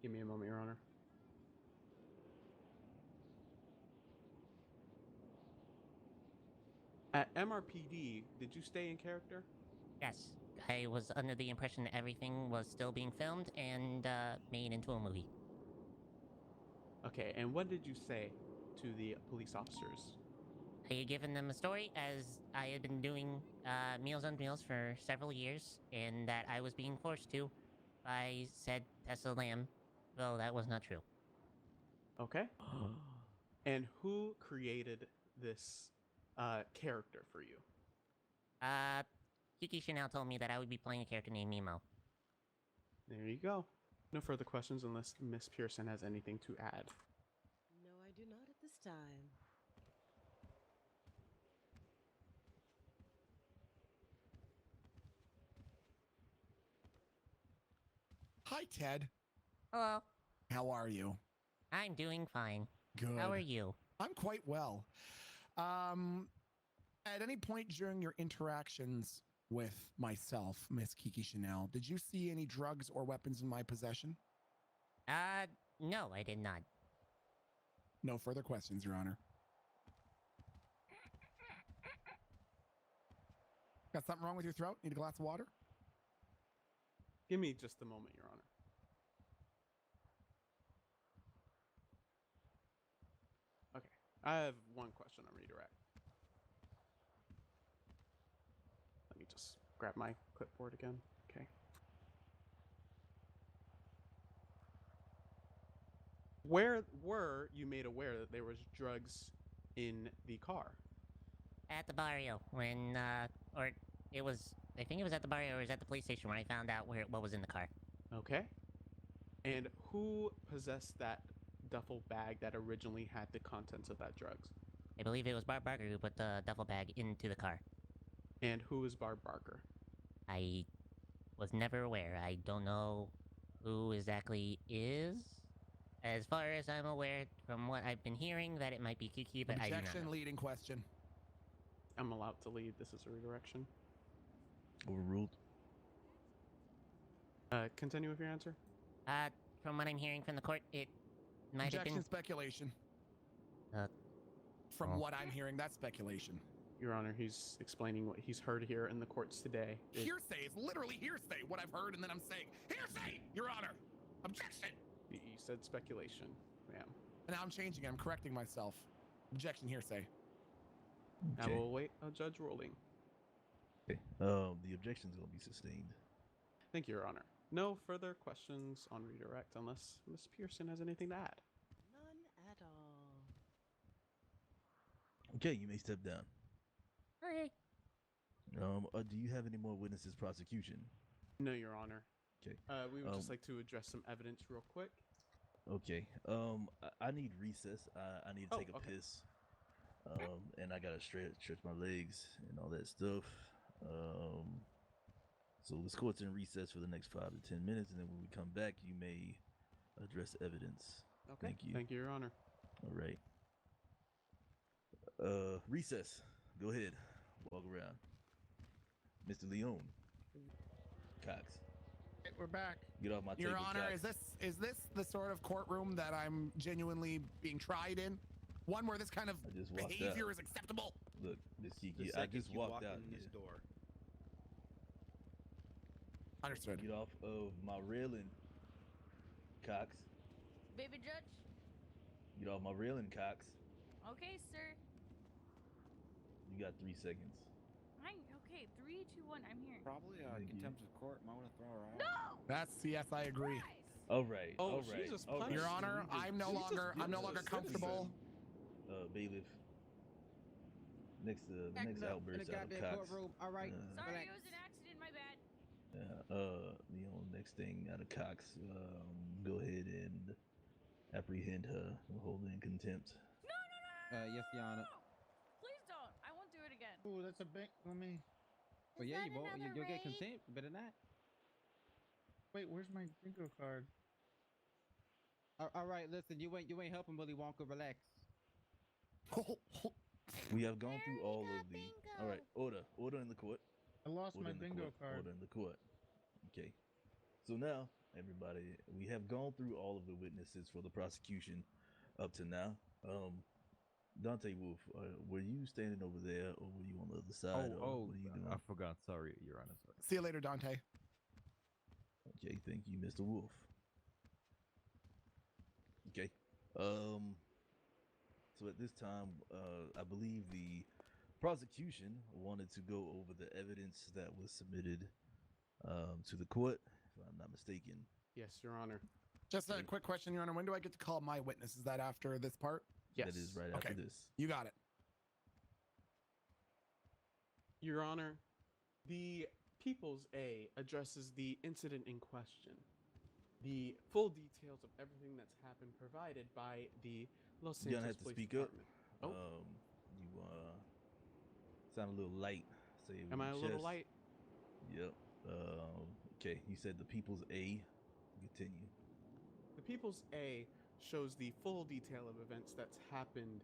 Give me a moment, Your Honor. At MRPD, did you stay in character? Yes, I was under the impression that everything was still being filmed and made into a movie. Okay, and what did you say to the police officers? I had given them a story as I had been doing Meals on Wheels for several years, and that I was being forced to by said Tessa Lamb, though that was not true. Okay. And who created this character for you? Kiki Chanel told me that I would be playing a character named Nemo. There you go. No further questions unless Miss Pearson has anything to add. No, I do not at this time. Hi, Ted. Hello. How are you? I'm doing fine. Good. How are you? I'm quite well. At any point during your interactions with myself, Miss Kiki Chanel, did you see any drugs or weapons in my possession? No, I did not. No further questions, Your Honor. Got something wrong with your throat? Need a glass of water? Give me just a moment, Your Honor. Okay, I have one question on redirect. Let me just grab my clipboard again. Okay. Where were you made aware that there was drugs in the car? At the barrio when, or it was, I think it was at the barrio or it was at the police station where I found out what was in the car. Okay. And who possessed that duffel bag that originally had the contents of that drugs? I believe it was Barb Barker who put the duffel bag into the car. And who is Barb Barker? I was never aware. I don't know who exactly is. As far as I'm aware, from what I've been hearing, that it might be Kiki, but I do not Objection, know. leading question. I'm allowed to lead. This is a redirection. Overruled. Continue with your answer. From what I'm hearing from the court, it might have Objection, been... speculation. From oh. what I'm hearing, that's speculation. Your Honor, he's explaining what he's heard here in the courts today. Hearsay is literally hearsay, what I've heard, and then I'm saying, hearsay, Your Honor! Objection! You said speculation, ma'am. And now I'm changing it. I'm correcting myself. Objection, hearsay. I will await a judge ruling. Okay. The objection is going to be sustained. Thank you, Your Honor. No further questions on redirect unless Miss Pearson has anything to add. None at all. Okay, you may step down. Okay. Do you have any more witnesses prosecution? No, Your Honor. Okay. We would just like to address some evidence real quick. Okay. I need recess. I need to take a piss. And I gotta stretch my legs and all that stuff. So this court's in recess for the next 5 to 10 minutes, and then when we come back, you may address evidence. Okay. Thank you. Thank you, Your Honor. All right. Recess. Go ahead. Walk around. Mr. Leone. Cox. We're back. Get off my table, Your Honor, Cox. is this the sort of courtroom that I'm genuinely being tried in? One where this kind of I just walked behavior out. is acceptable? Look, Miss Kiki, The I second just you walked walk out in here. this door. Understood. Get off of my railing, Cox. Baby judge? Get off my railing, Cox. Okay, sir. You got 3 seconds. Okay, 3, 2, 1, I'm here. Probably contempt of court. Might want to throw her out. No! That's yes, I agree. All right. Oh, all she right. just all right. punished Your Honor, I'm no longer comfortable. Bailiff. Next outburst out of Cox. All right. Sorry, it was an accident, my bad. Next thing out of Cox. Go ahead and apprehend her. We'll hold her in contempt. No! Yes, Your Honor. Please don't. I won't do it again. Ooh, that's a big. Let me. Well, Is yeah, that you won't. another You'll get raid? contempt. You better not. Wait, where's my bingo card? All right, listen. You ain't helping Willy Wonka. Relax. We have gone through all got of the. bingo. All right, order in the court. I lost Order my in the bingo court. card. Order in the court. Okay. So now, everybody, we have gone through all of the witnesses for the prosecution up to now. Dante Wolf, were you standing over there, or were you on the other side? or what are you doing? I forgot. Sorry, Your Honor. Sorry. See you later, Dante. Okay, thank you, Mr. Wolf. Okay. So at this time, I believe the prosecution wanted to go over the evidence that was submitted to the court, if I'm not mistaken. Yes, Your Honor. Just a quick question, Your Honor. When do I get to call my witness? Is that after this part? Yes. That is right after this. You got it. Your Honor, the People's A addresses the incident in question. The full details of everything that's happened provided by the Los You're Santos gonna have to Police speak Department. up. Oh. You sound a little light. Say it Am with I a your little chest. light? Yep. Okay. You said the People's A. Continue. The People's A shows the full detail of events that's happened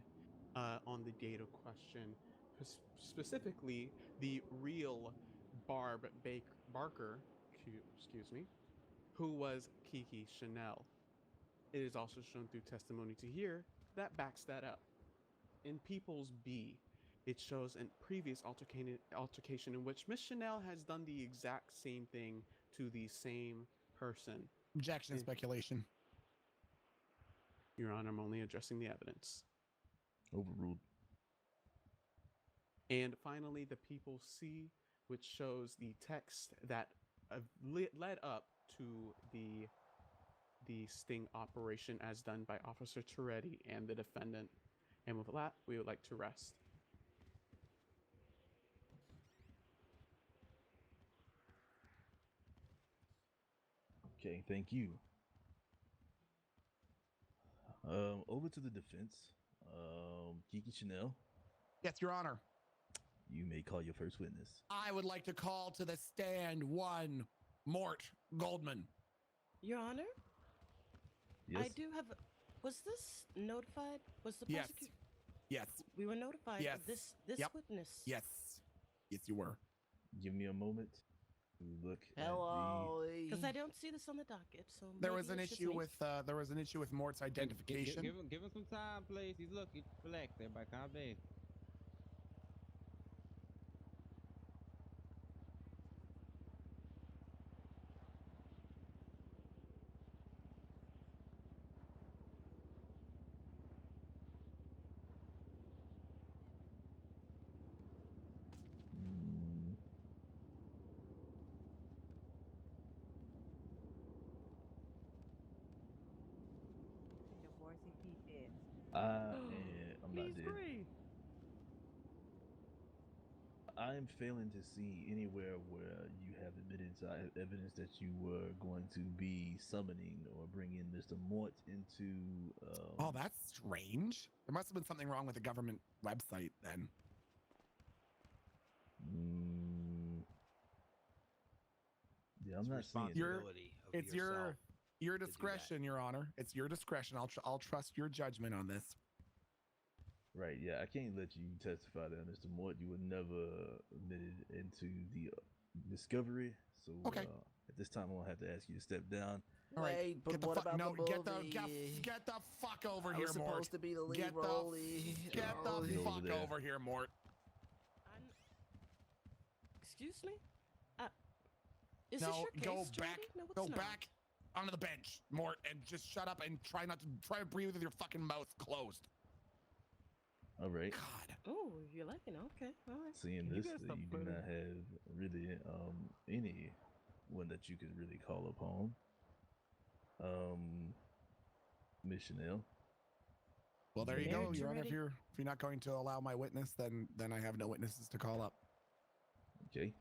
on the date of question. Specifically, the real Barb Barker, excuse me, who was Kiki Chanel. It is also shown through testimony to here that backs that up. In People's B, it shows a previous altercation in which Miss Chanel has done the exact same thing to the same person. Objection, speculation. Your Honor, I'm only addressing the evidence. Overruled. And finally, the People C, which shows the text that led up to the the sting operation as done by Officer Toretti and the defendant. And with that, we would like to rest. Okay, thank you. Over to the defense. Kiki Chanel, Yes, Your Honor. you may call your first witness. I would like to call to the stand one Mort Goldman. Your Honor, Yes. I do have. Was this notified? Was the Yes. prosecutor? Yes. We were notified Yes. of this Yep. witness. Yes. Yes, you were. Give me a moment to look Hello. Because I don't see this on the docket, so There was maybe an it's just issue me. with Mort's identification. Give him some time, please. He's looking. Relax, everybody. Calm down. I'm not dead. I'm failing to see anywhere where you have evidence that you were going to be summoning or bringing Mr. Mort into. Oh, that's strange. There must have been something wrong with the government website then. Yeah, I'm not seeing It's your discretion, Your Honor. It's your discretion. I'll trust your judgment on this. Right, yeah, I can't let you testify that Mr. Mort. You were never admitted into the discovery. So Okay. At this time, I'm gonna have to ask you to step down. All right, Wait, but get the what about the movie? get the fuck over I here, was Mort. supposed to be the lead Get the rollie. fuck there. over here, Mort. Excuse me? Is No, this your case, go Jordy? back. No, it's Go not. back onto the bench, Mort, and just shut up and try to breathe with your fucking mouth closed. All right. God. Oh, you're liking it. Okay. All right. Seeing You this, guys stop you do not have really anyone that you could really call upon. Miss Chanel. Well, there you Mayor go, Your Honor. Toretti. If you're not going to allow my witness, then I have no witnesses to call up. Okay.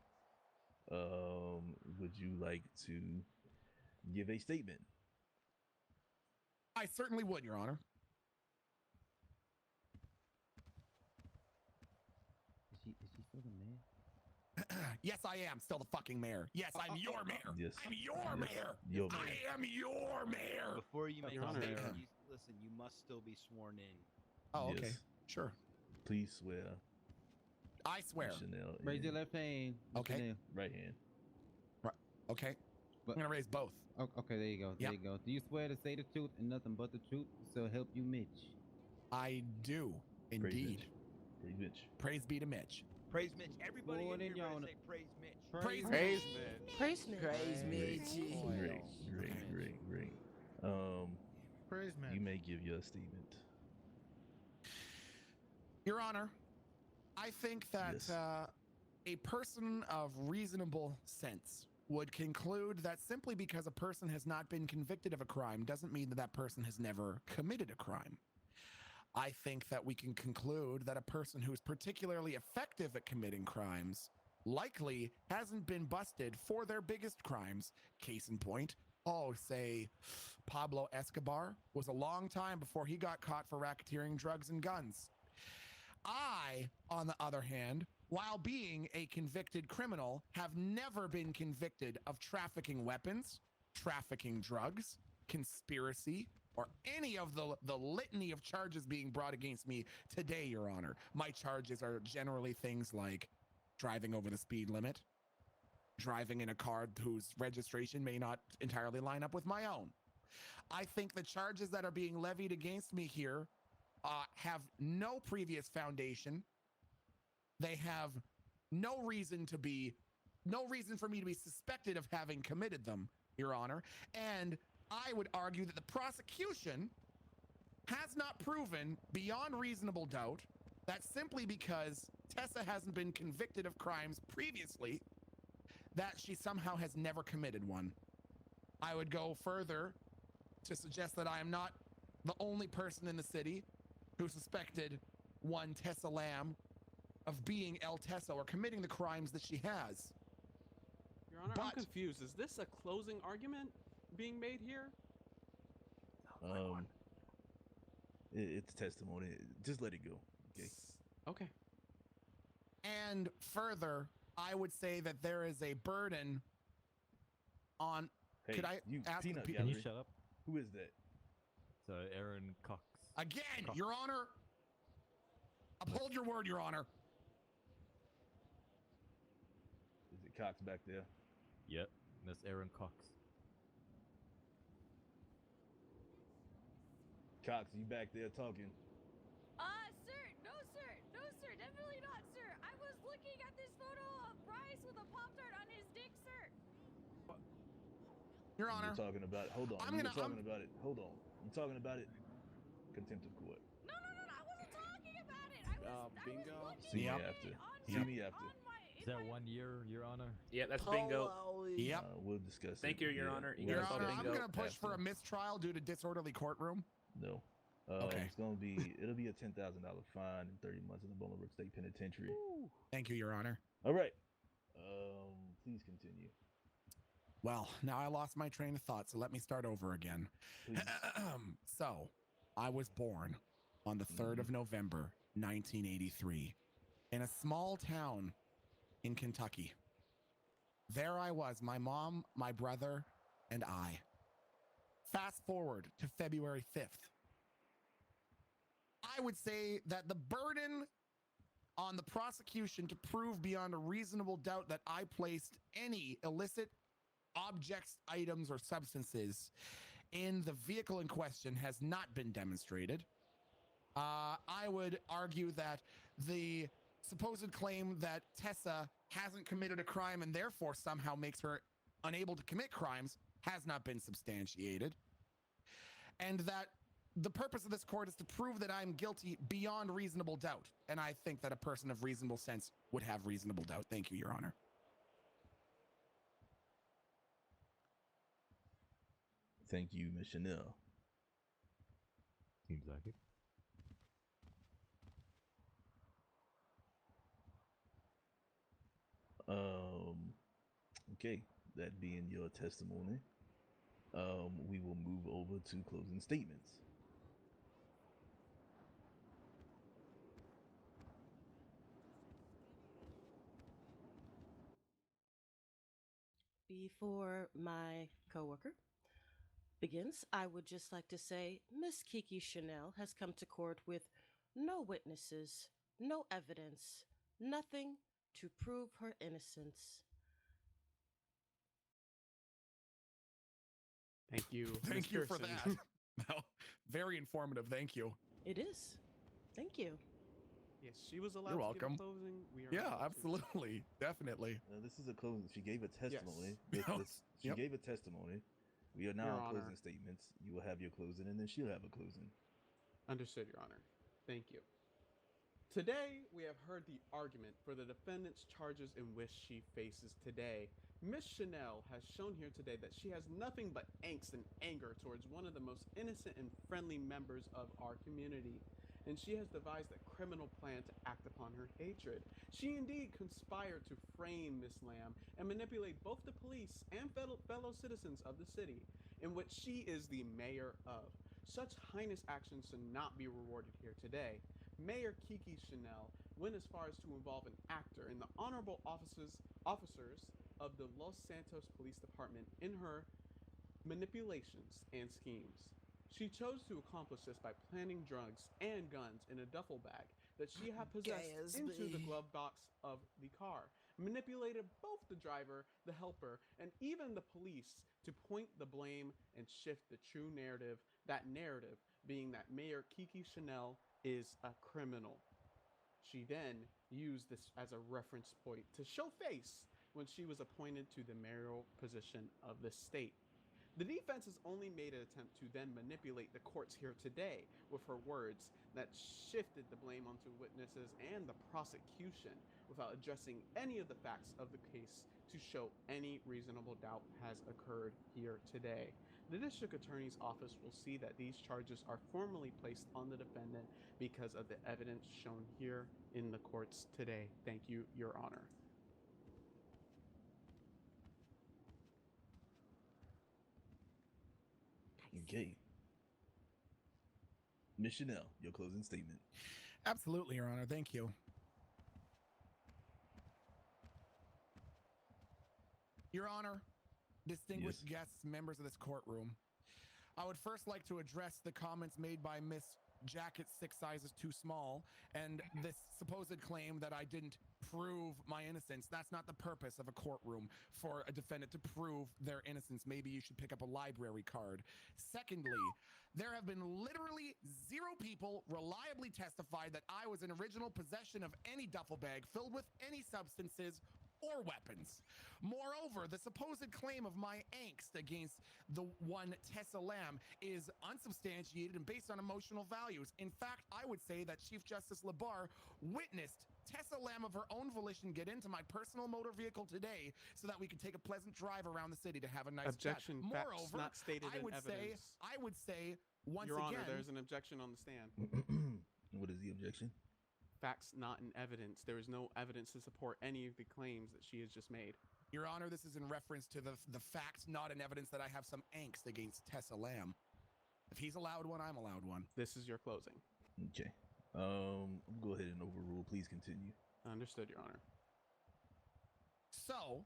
Would you like to give a statement? I certainly would, Your Honor. Is she still the mayor? Yes, I am still the fucking mayor. Yes, I'm your mayor. Yes. I'm your Yes. mayor. Your I mayor. am your mayor. Before you make Your a Honor. statement, listen, you must still be sworn in. Oh, okay. Yes. Sure. Please swear. I swear. Miss Chanel. Raise in your left hand. Mr. Okay. Chanel. right hand. Okay. But- I'm gonna raise both. Oh, okay, there you go. There Yep. you go. Do you swear to say the truth and nothing but the truth, so help you, Mitch? I do indeed. Praise Mitch. Praise be to Mitch. Praise Mitch. Everybody Lord in here and better Yona. say praise Mitch. Praise Praise Mitch. Praise me. Praise me. Great. Praise You man. may give your statement. Your Honor, I think that Yes. a person of reasonable sense would conclude that simply because a person has not been convicted of a crime doesn't mean that that person has never committed a crime. I think that we can conclude that a person who's particularly effective at committing crimes likely hasn't been busted for their biggest crimes. Case in point, say Pablo Escobar was a long time before he got caught for racketeering drugs and guns. I, on the other hand, while being a convicted criminal, have never been convicted of trafficking weapons, trafficking drugs, conspiracy, or any of the litany of charges being brought against me today, Your Honor. My charges are generally things like driving over the speed limit, driving in a car whose registration may not entirely line up with my own. I think the charges that are being levied against me here have no previous foundation. They have no reason for me to be suspected of having committed them, Your Honor. And I would argue that the prosecution has not proven beyond reasonable doubt that simply because Tessa hasn't been convicted of crimes previously, that she somehow has never committed one. I would go further to suggest that I am not the only person in the city who suspected one Tessa Lamb of being El Tessa or committing the crimes that she has. Your Honor, I'm confused. Is this a closing argument being made here? It's testimony. Just let it go. Okay. Okay. And further, I would say that there is a burden on. Hey, could I you ask the peanut people? Can you shut up? Who is that? So Aaron Cox. Again, Your Honor. Uphold your word, Your Honor. Is it Cox back there? Yep, that's Aaron Cox. Cox, you back there talking? Sir, no, sir, no, sir, definitely not, sir. I was looking at this photo of Bryce with a Pop-Tart on his dick, sir. Your Honor. You're talking about. Hold on. You're talking about it. Hold on. You're talking about it. Contempt of court. No, I wasn't talking about it. I was bingo. See me after. See me after. Is that 1 year, Your Honor? Yeah, that's bingo. Yep. We'll discuss. Thank you, Your Honor. You Your guys Honor, bingo. I'm gonna push for a mistrial due to disorderly courtroom. No. Okay. It's gonna be. It'll be a $10,000 fine and 30 months in the Bowling Brooke State Penitentiary. Thank you, Your Honor. All right. Please continue. Well, now I lost my train of thought, so let me start over again. So, I was born on the 3rd of November, 1983, in a small town in Kentucky. There I was, my mom, my brother, and I. Fast forward to February 5th. I would say that the burden on the prosecution to prove beyond a reasonable doubt that I placed any illicit objects, items, or substances in the vehicle in question has not been demonstrated. I would argue that the supposed claim that Tessa hasn't committed a crime and therefore somehow makes her unable to commit crimes has not been substantiated. And that the purpose of this court is to prove that I'm guilty beyond reasonable doubt. And I think that a person of reasonable sense would have reasonable doubt. Thank you, Your Honor. Thank you, Ms. Chanel. Seems like it. Okay, that being your testimony, we will move over to closing statements. Before my coworker begins, I would just like to say Miss Kiki Chanel has come to court with no witnesses, no evidence, nothing to prove her innocence. Thank you. Thank Ms. you for Pearson. that. No, very informative. Thank you. It is. Thank you. Yes, she was allowed You're to welcome. give a closing. We are Yeah, allowed to. absolutely. Definitely. This is a closing. She gave a testimony. Yes. She Yep. gave a testimony. We are now Your on Honor. closing statements. You will have your closing, and then she'll have a closing. Understood, Your Honor. Thank you. Today, we have heard the argument for the defendant's charges in which she faces today. Ms. Chanel has shown here today that she has nothing but angst and anger towards one of the most innocent and friendly members of our community, and she has devised a criminal plan to act upon her hatred. She indeed conspired to frame Miss Lamb and manipulate both the police and fellow citizens of the city, in which she is the mayor of. Such heinous actions should not be rewarded here today. Mayor Kiki Chanel went as far as to involve an actor in the honorable officers of the Los Santos Police Department in her manipulations and schemes. She chose to accomplish this by planting drugs and guns in a duffel bag that she had possessed into the glove box of the car, manipulated both the driver, the helper, and even the police to point the blame and shift the true narrative, that narrative being that Mayor Kiki Chanel is a criminal. She then used this as a reference point to show face when she was appointed to the mayoral position of the state. The defense has only made an attempt to then manipulate the courts here today with her words that shifted the blame onto witnesses and the prosecution without addressing any of the facts of the case to show any reasonable doubt has occurred here today. The district attorney's office will see that these charges are formally placed on the defendant because of the evidence shown here in the courts today. Thank you, Your Honor. Okay. Miss Chanel, your closing statement. Absolutely, Your Honor. Thank you. Your Honor, distinguished guests, members of this courtroom, I would first like to address the comments made by Miss Jacket 6 sizes too small and this supposed claim that I didn't prove my innocence. That's not the purpose of a courtroom, for a defendant to prove their innocence. Maybe you should pick up a library card. Secondly, there have been literally 0 people reliably testified that I was in original possession of any duffel bag filled with any substances or weapons. Moreover, the supposed claim of my angst against the one Tessa Lamb is unsubstantiated and based on emotional values. In fact, I would say that Chief Justice LaBarre witnessed Tessa Lamb of her own volition get into my personal motor vehicle today so that we could take a pleasant drive around the city to have a nice Objection. chat. Facts Moreover, not stated in evidence. I would say once Your again, Honor, there's an objection on the stand. What is the objection? Facts not in evidence. There is no evidence to support any of the claims that she has just made. Your Honor, this is in reference to the facts not in evidence that I have some angst against Tessa Lamb. If he's allowed one, I'm allowed one. This is your closing. Okay. Go ahead and overrule. Please continue. Understood, Your Honor. So,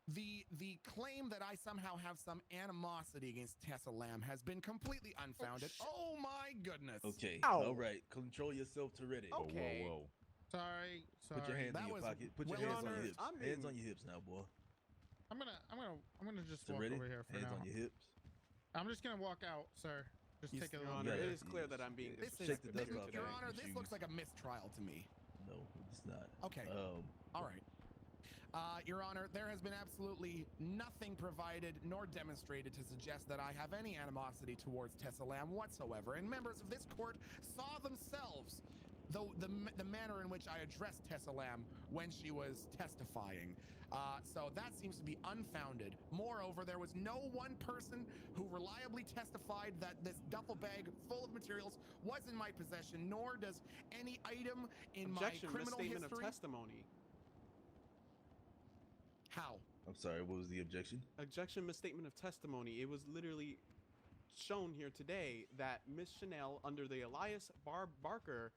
the claim that I somehow have some animosity against Tessa Lamb has been completely unfounded. Oh my goodness. Okay. Ow. All right. Control yourself, Toretto. Okay. Whoa. Sorry. Put your hands That in your was pocket. Put your well hands on honored. your hips. Hands on your hips now, boy. I'm gonna just walk Toretto, over here for hands now. on your hips. I'm just gonna walk out, sir. Just take a Your little Honor, bit. it is clear that I'm being This is, Shake the dust off Your your Honor, this shoes. looks like a mistrial to me. No, it's not. Okay. All right. Your Honor, there has been absolutely nothing provided nor demonstrated to suggest that I have any animosity towards Tessa Lamb whatsoever, and members of this court saw themselves the manner in which I addressed Tessa Lamb when she was testifying. So that seems to be unfounded. Moreover, there was no one person who reliably testified that this duffel bag full of materials was in my possession, nor does any item in Objection, my criminal misstatement history. of testimony. How? I'm sorry. What was the objection? Objection, misstatement of testimony. It was literally shown here today that Miss Chanel, under the alias Barb Barker,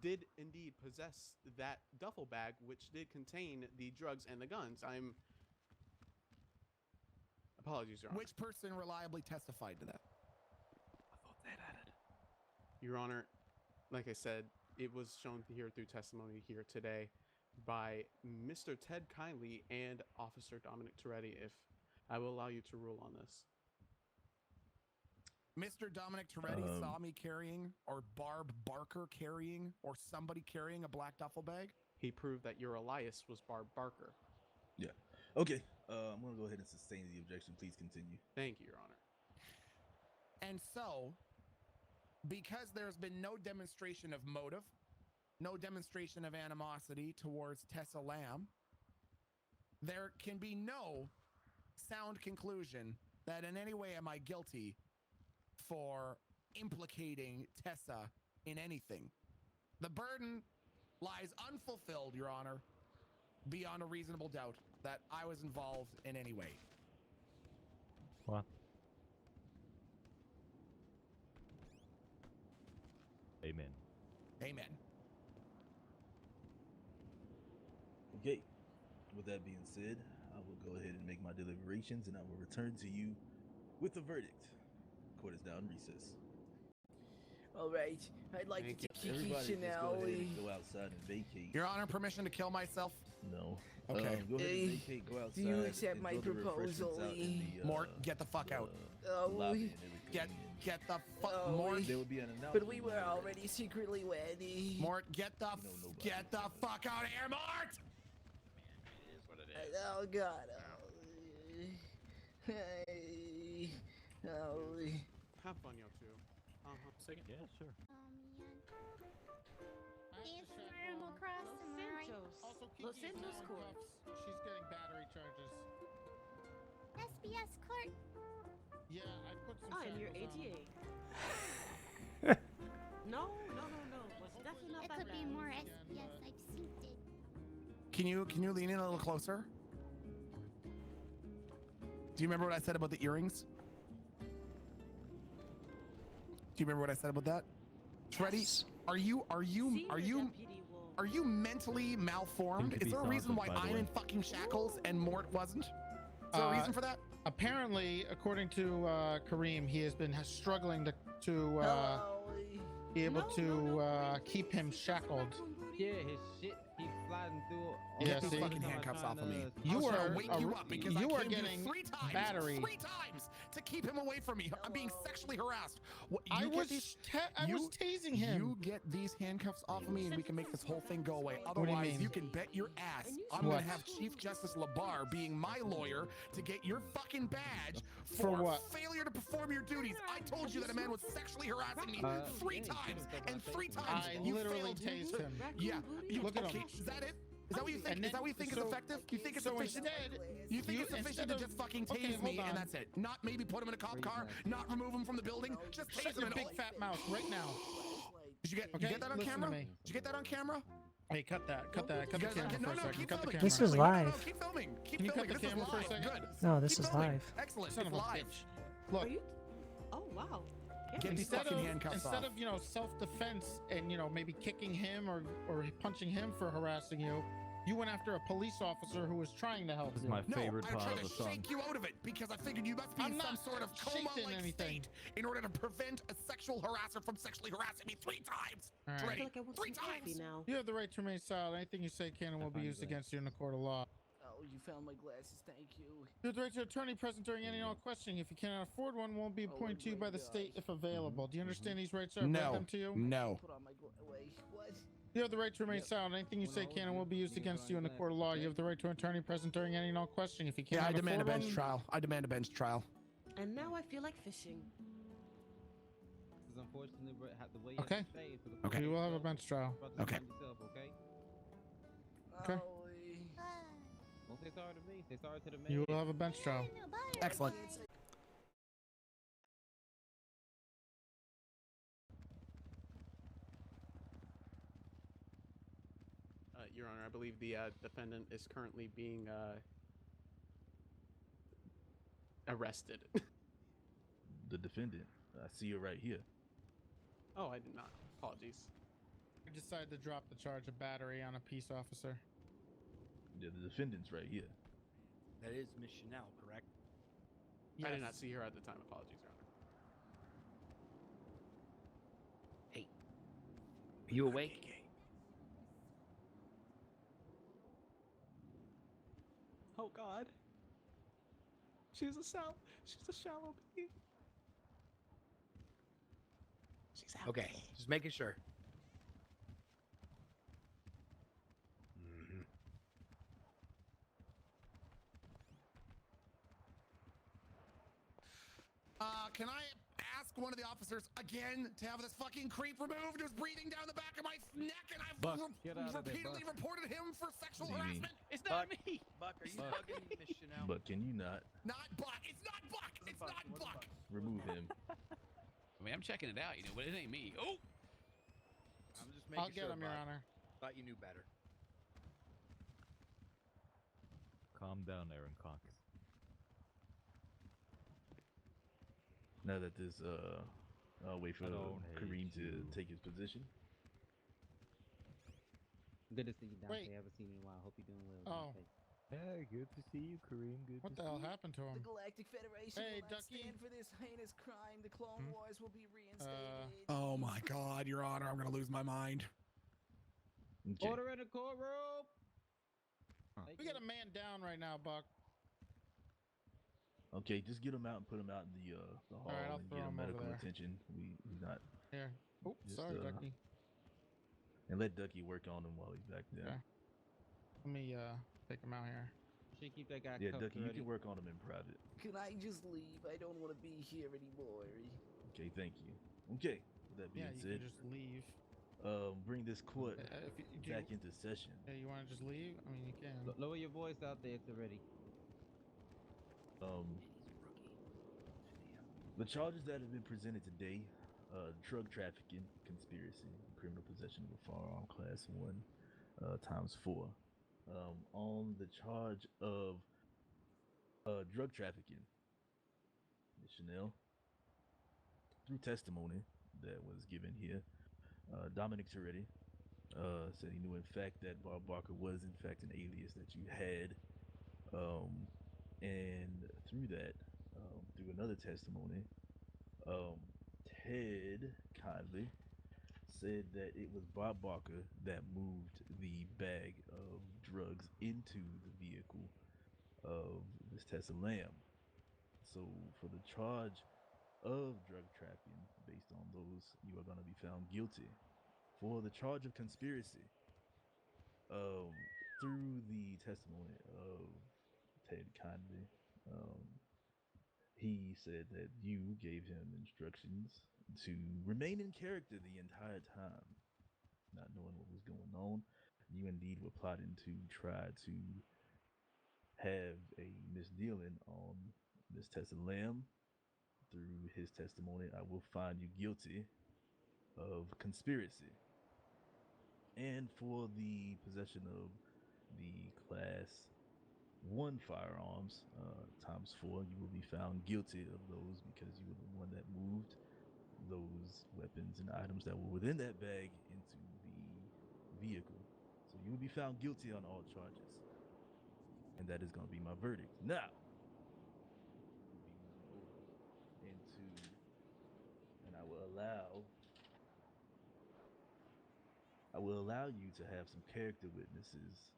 did indeed possess that duffel bag, which did contain the drugs and the guns. Apologies, Your Honor. Which person reliably testified to that? I thought that added. Your Honor, like I said, it was shown here through testimony here today by Mr. Ted Kindly and Officer Dominic Toretti, if I will allow you to rule on this. Mr. Dominic Toretti saw me carrying, or Barb Barker carrying, or somebody carrying a black duffel bag? He proved that your alias was Barb Barker. Yeah. Okay. I'm going to go ahead and sustain the objection. Please continue. Thank you, Your Honor. And so, because there's been no demonstration of motive, no demonstration of animosity towards Tessa Lamb, there can be no sound conclusion that in any way am I guilty for implicating Tessa in anything. The burden lies unfulfilled, Your Honor, beyond a reasonable doubt that I was involved in any way. What? Amen. Amen. Okay. With that being said, I will go ahead and make my deliberations, and I will return to you with the verdict. Court is now in recess. All right, I'd like Thank to you. take Kiki Everybody just Chanel. go ahead and go outside and vacate. Your Honor, permission to kill myself? No. Okay. Go ahead and vacate, go outside. Do you accept my enjoy the refreshments proposal? out in the, Mort, get the fuck out. lobby and everything. Get the fuck, Oh, Mort. There would be an announcement. But we were already secretly wedding. Mort, get the fuck out of here, Mort! It is what it is. Oh God. Oh. Have fun, y'all, too. Second? Yeah, sure. Animal Crossing, right? Also, Los Kiki's Angeles now in court. cuffs. She's getting battery charges. SBS court. Yeah, I put some. I am your shackles on. ADA. No. Was definitely not It that could be bad. more SPS. I've seen it. Can you lean in a little closer? Do you remember what I said about the earrings? Do you remember what I said about that? Freddy, are you mentally malformed? Is there a reason why I'm in fucking shackles and Mort wasn't? Is there a reason for that? Apparently, according to Kareem, he has been struggling to be able to keep him shackled. Yeah, his shit keeps sliding through. Get these fucking handcuffs off of me. You are wake you up because you I are came here getting 3 times. battery. 3 times to keep him away from me. I'm being sexually harassed. I was tasing him. You get these handcuffs off of me, and we can make this whole thing go away. What do you Otherwise, mean? you can bet your ass I'm What? gonna have Chief Justice Labar being my lawyer to get your fucking badge For what? failure to perform your duties. I told you that a man was sexually harassing me 3 times, and 3 times I you literally failed. tased him. Yeah. Look at okay, him. is that it? Is that what you think? And Is that what you then- think so- is effective? You think it's so efficient? instead, You think you- it's efficient instead to of- just fucking okay, tase me hold and on. that's it? Not maybe put him in a cop car, not remove him from the building, just tase Shut him your and big fat mouth right now. Did you get Okay, that on listen to camera? me. Did you get that on camera? Hey, cut that. Cut the You guys- camera no, for a no, second. keep Cut the filming. camera. This was No, live. keep filming. Keep Can you cut filming. the This is camera for a live. second? Good. No, this Keep is filming. live. Excellent. Son It's of a live. bitch. Look. Oh wow. Get these Instead fucking of, handcuffs instead off. of self-defense and maybe kicking him or punching him for harassing you, you went after a police officer who was trying to help This is you. my No, favorite I'm part trying of to the song. shake you out of it because I figured you must be I'm in some not sort of shaking coma-like anything. state in order to prevent a sexual harasser from sexually harassing me 3 times. All right. I Ready? feel like I want 3 some coffee times. now. You have the right to remain silent. Anything you say can and will be find used it. against you in the court of law. Oh, you found my glasses. Thank you. You have the right to attorney present during any and all questioning. If you cannot afford one, won't be appointed to you by the state if available. Do you understand these rights? Sir? Read No. them to you. No. Put on my wait. What? You have the right to remain silent. Anything you say can and will be used against you in the court of law. You have the right to an attorney present during any and all questioning. If you Yeah, cannot I demand a afford bench one, trial. I demand a bench trial. And now I feel like fishing. This is unfortunately the way Okay. you have to say it for the Okay. We will have a bench trial. Okay. Yourself, okay? Okay. Don't say sorry to me. Say sorry to the man. You will have a bench trial. Excellent. Your Honor, I believe the defendant is currently being arrested. The defendant. I see you right here. Oh, I did not. Apologies. I decided to drop the charge of battery on a peace officer. Yeah, the defendant's right here. That is Miss Chanel, correct? I did Yes. not see her at the time. Apologies, Your Honor. Hey, are you awake? Oh God. She's a shallow pea. She's out. Okay, just making sure. Mhm. Can I ask one of the officers again to have this fucking creep removed who's breathing down the back of my neck and I've Buck, get out of there, repeatedly Buck. reported him for sexual What do you mean? harassment? It's not me. Buck, are you Buck. bugging Miss Chanel? But can you not Not Buck. It's not Buck. It's not Buck. remove him? I mean, I'm checking it out, but it ain't me. Oh! I'm just making I'll get sure, him, Your Buck. Honor. Thought you knew better. Calm down, Aaron Cox. Now that this, I'll wait for I don't Kareem hate to you. take his position. Good to see you, Dante. Wait. I haven't seen you in a while. Hope you're doing well. Oh. Dante. Yeah, good to see you, Kareem. Good What to the hell see you. happened to The him? Galactic Federation Hey, will not Ducky. stand for this heinous crime. The Clone Wars will be reinstated. Oh my God, Your Honor, I'm gonna lose my mind. Okay. Order in the courtroom. We got a man down right now, Buck. Okay, just get him out and put him out in the hall right, I'll and throw get him him over medical there. attention. We not Here. Oh, Just, sorry, Ducky. and let Ducky work on him while he's back there. Okay. Let me take him out here. Should keep that guy Yeah, cuffed Ducky, you already. can work on him in private. Can I just leave? I don't want to be here anymore. Okay, thank you. Okay, with that being Yeah, you said, can just leave. bring this court If you, do back you, into session. yeah, you want to just leave? I mean, you can. Lower your voice out there. It's already. The charges that have been presented today: drug trafficking, conspiracy, criminal possession of a firearm class 1 times 4. On the charge of drug trafficking, Ms. Chanel, through testimony that was given here, Dominic Toretti said he knew in fact that Barb Barker was in fact an alias that you had. And through that, through another testimony, Ted kindly said that it was Bob Barker that moved the bag of drugs into the vehicle of Miss Tessa Lamb. So for the charge of drug trafficking, based on those, you are going to be found guilty. For the charge of conspiracy, through the testimony of Ted kindly, he said that you gave him instructions to remain in character the entire time, not knowing what was going on. You indeed were plotting to try to have a misdealing on Miss Tessa Lamb. Through his testimony, I will find you guilty of conspiracy. And for the possession of the class 1 firearms times 4, you will be found guilty of those because you were the one that moved those weapons and items that were within that bag into the vehicle. So you will be found guilty on all charges. And that is going to be my verdict. Now, we'll be moving over into, and I will allow you to have some character witnesses,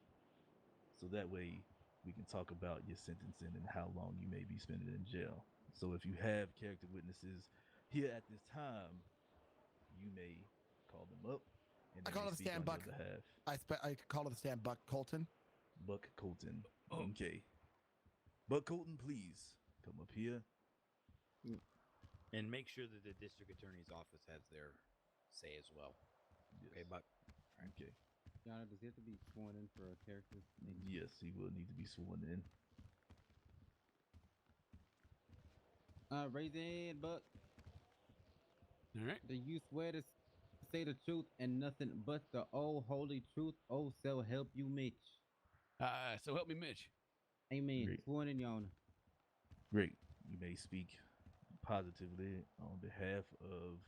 so that way we can talk about your sentencing and how long you may be spending in jail. So if you have character witnesses here at this time, you may call them up. And I call it the stand, Buck. I call it the stand, Buck Colton. Buck Colton. Okay. Buck Colton, please come up here. And make sure that the district attorney's office has their say as well. Yes. Okay, Buck. Okay. Your Honor, does he have to be sworn in for a character? Yes, he will need to be sworn in. Raise your hand, Buck. All right. Do you swear to say the truth and nothing but the oh holy truth? Oh, so help you, Mitch. So help me, Mitch. Amen. Great. Sworn in, Your Honor. Great. You may speak positively on behalf of,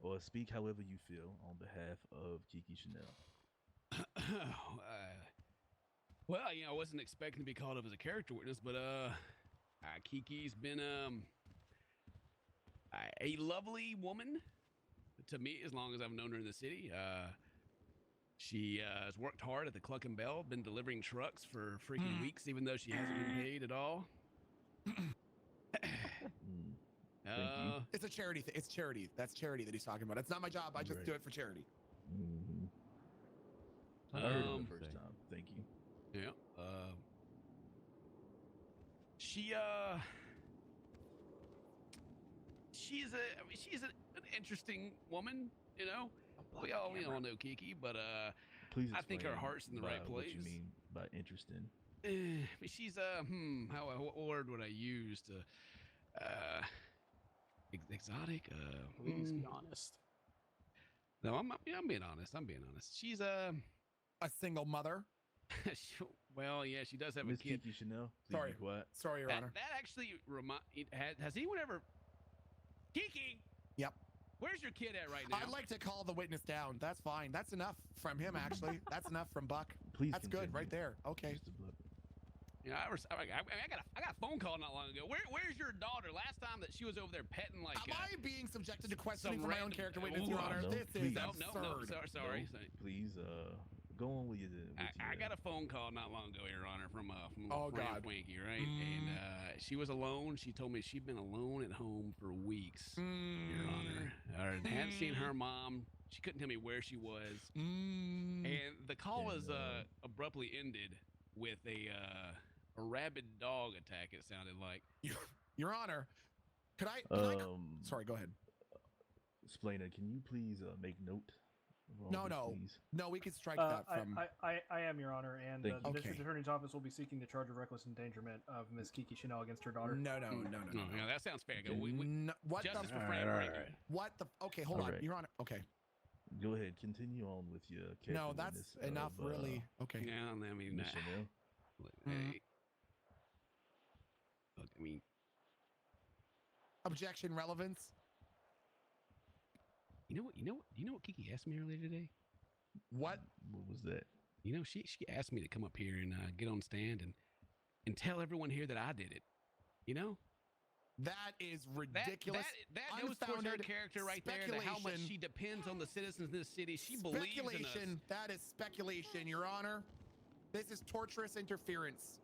or speak however you feel on behalf of Kiki Chanel. Well, I wasn't expecting to be called up as a character witness, but Kiki's been a lovely woman to me as long as I've known her in the city. She has worked hard at the Cluck and Bell, been delivering trucks for freaking weeks, even though she hasn't been paid at all. Thank you. It's a charity thing. It's charity. That's charity that he's talking about. It's not my job. I just do it for charity. I heard it the first time. Thank you. Yeah. She's an interesting woman, you know. We all know Kiki, but Please I think her explain heart's in the right place. What you mean by interesting? She's what word would I use to exotic? Please be honest. No, I'm being honest. She's a single mother. Well, yeah, she does have Miss a kid. Kiki Chanel, please Sorry. be quiet. Sorry, Your Honor. That actually has anyone ever? Kiki. Yep. Where's your kid at right now? I'd like to call the witness down. That's fine. That's enough from him, actually. That's enough from Buck. Please. That's good right there. Okay. You know, I got a phone call not long ago. Where's your daughter? Last time that she was over there petting like. Am I being subjected to questioning some for my own random- character witness, Your Ooh, Honor? no, This please. is No, absurd. sorry. Please, go on with your. I got a phone call not long ago, Your Honor, from Oh, friend God. Winky, right? And she was alone. She told me she'd been alone at home for weeks, Your Honor. I hadn't seen her mom. She couldn't tell me where she was. And the call was abruptly ended with a rabid dog attack. It sounded like. Your Honor, could I? Sorry, go ahead. Explainer, can you please make note No, no, we can strike that from. I am, Your Honor, and Thank the you. District Attorney's Office will be seeking the charge of reckless endangerment of Miss Kiki Chanel against her daughter. No. Yeah, that sounds fair. Go. No, what justice the? for Fran Frankie. What the? Okay, hold on, Alright. Your Honor. Okay. Go ahead, continue on with your character. No, that's witness enough, of, really. Okay. Yeah, I mean, Miss Chanel. hey. Look, I mean, Objection, relevance. you know what Kiki asked me earlier today? What? What was that? You know, she asked me to come up here and get on stand and tell everyone here that I did it. You know? That is ridiculous. That goes towards her character right there. To how much she depends on the citizens of this city. She believes in us. Speculation. That is speculation, Your Honor. This is torturous interference.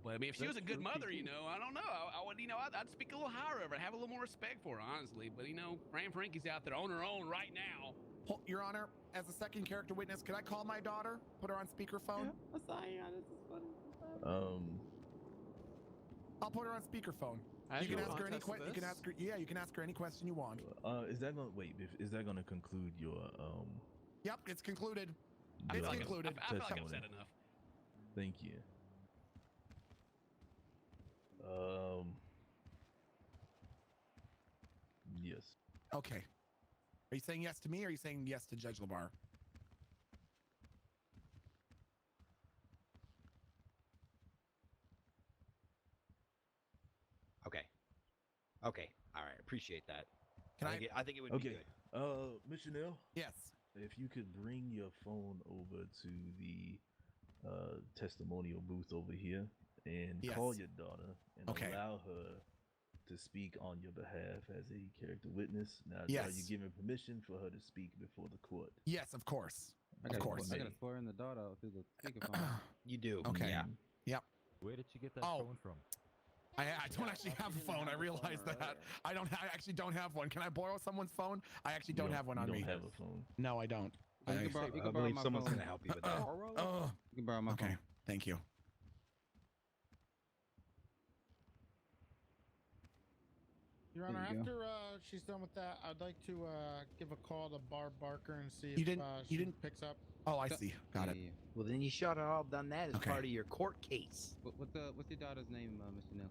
But I mean, if she was a good mother, you know, I don't know. I would, you know, I'd speak a little higher of her, have a little more respect for her, honestly. But you know, Fran Frankie's out there on her own right now. Your Honor, as a second character witness, could I call my daughter? Put her on speakerphone. This is funny. I'll put her on speakerphone. You can ask her any question. You can ask her. Yeah, you can ask her any question you want. Is that gonna Is that gonna conclude your Yep, it's concluded. I It's feel concluded. I feel like I've said enough. Thank you. Yes. Okay. Are you saying yes to me, or are you saying yes to Judge LeBar? Okay. All right. Appreciate that. I think it would be Okay. good. Miss Chanel. Yes. If you could bring your phone over to the testimonial booth over here and call your daughter and allow her to speak on your behalf as a character witness. Now, are you giving permission for her to speak before the court? Yes, of course. I gotta swear in the daughter through the speakerphone. You do. Okay. Yeah. Yep. Where did you get that phone from? I don't actually have a phone. I realized that. I actually don't have one. Can I borrow someone's phone? I actually don't have one on me. You don't have a phone. No, I don't. I believe someone's going to help you with that. You can borrow my phone. Okay. Thank you. Your Honor, There you after she's done with that, I'd like to give a call to Barb Barker and see You if didn't- she you didn't- picks up. Oh, I see. Got it. Well, then you should have all done that as part of your court case. What's your daughter's name, Mr. Nell?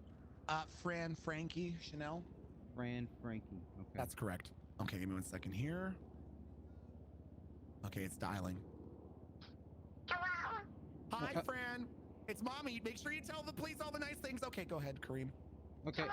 Fran Frankie Chanel. Fran Frankie. Okay. That's correct. Okay, give me 1 second here. Okay, it's dialing. Hello. Hi, Fran. It's Mommy. Make sure you tell the police all the nice things. Okay, go ahead, Kareem. Okay.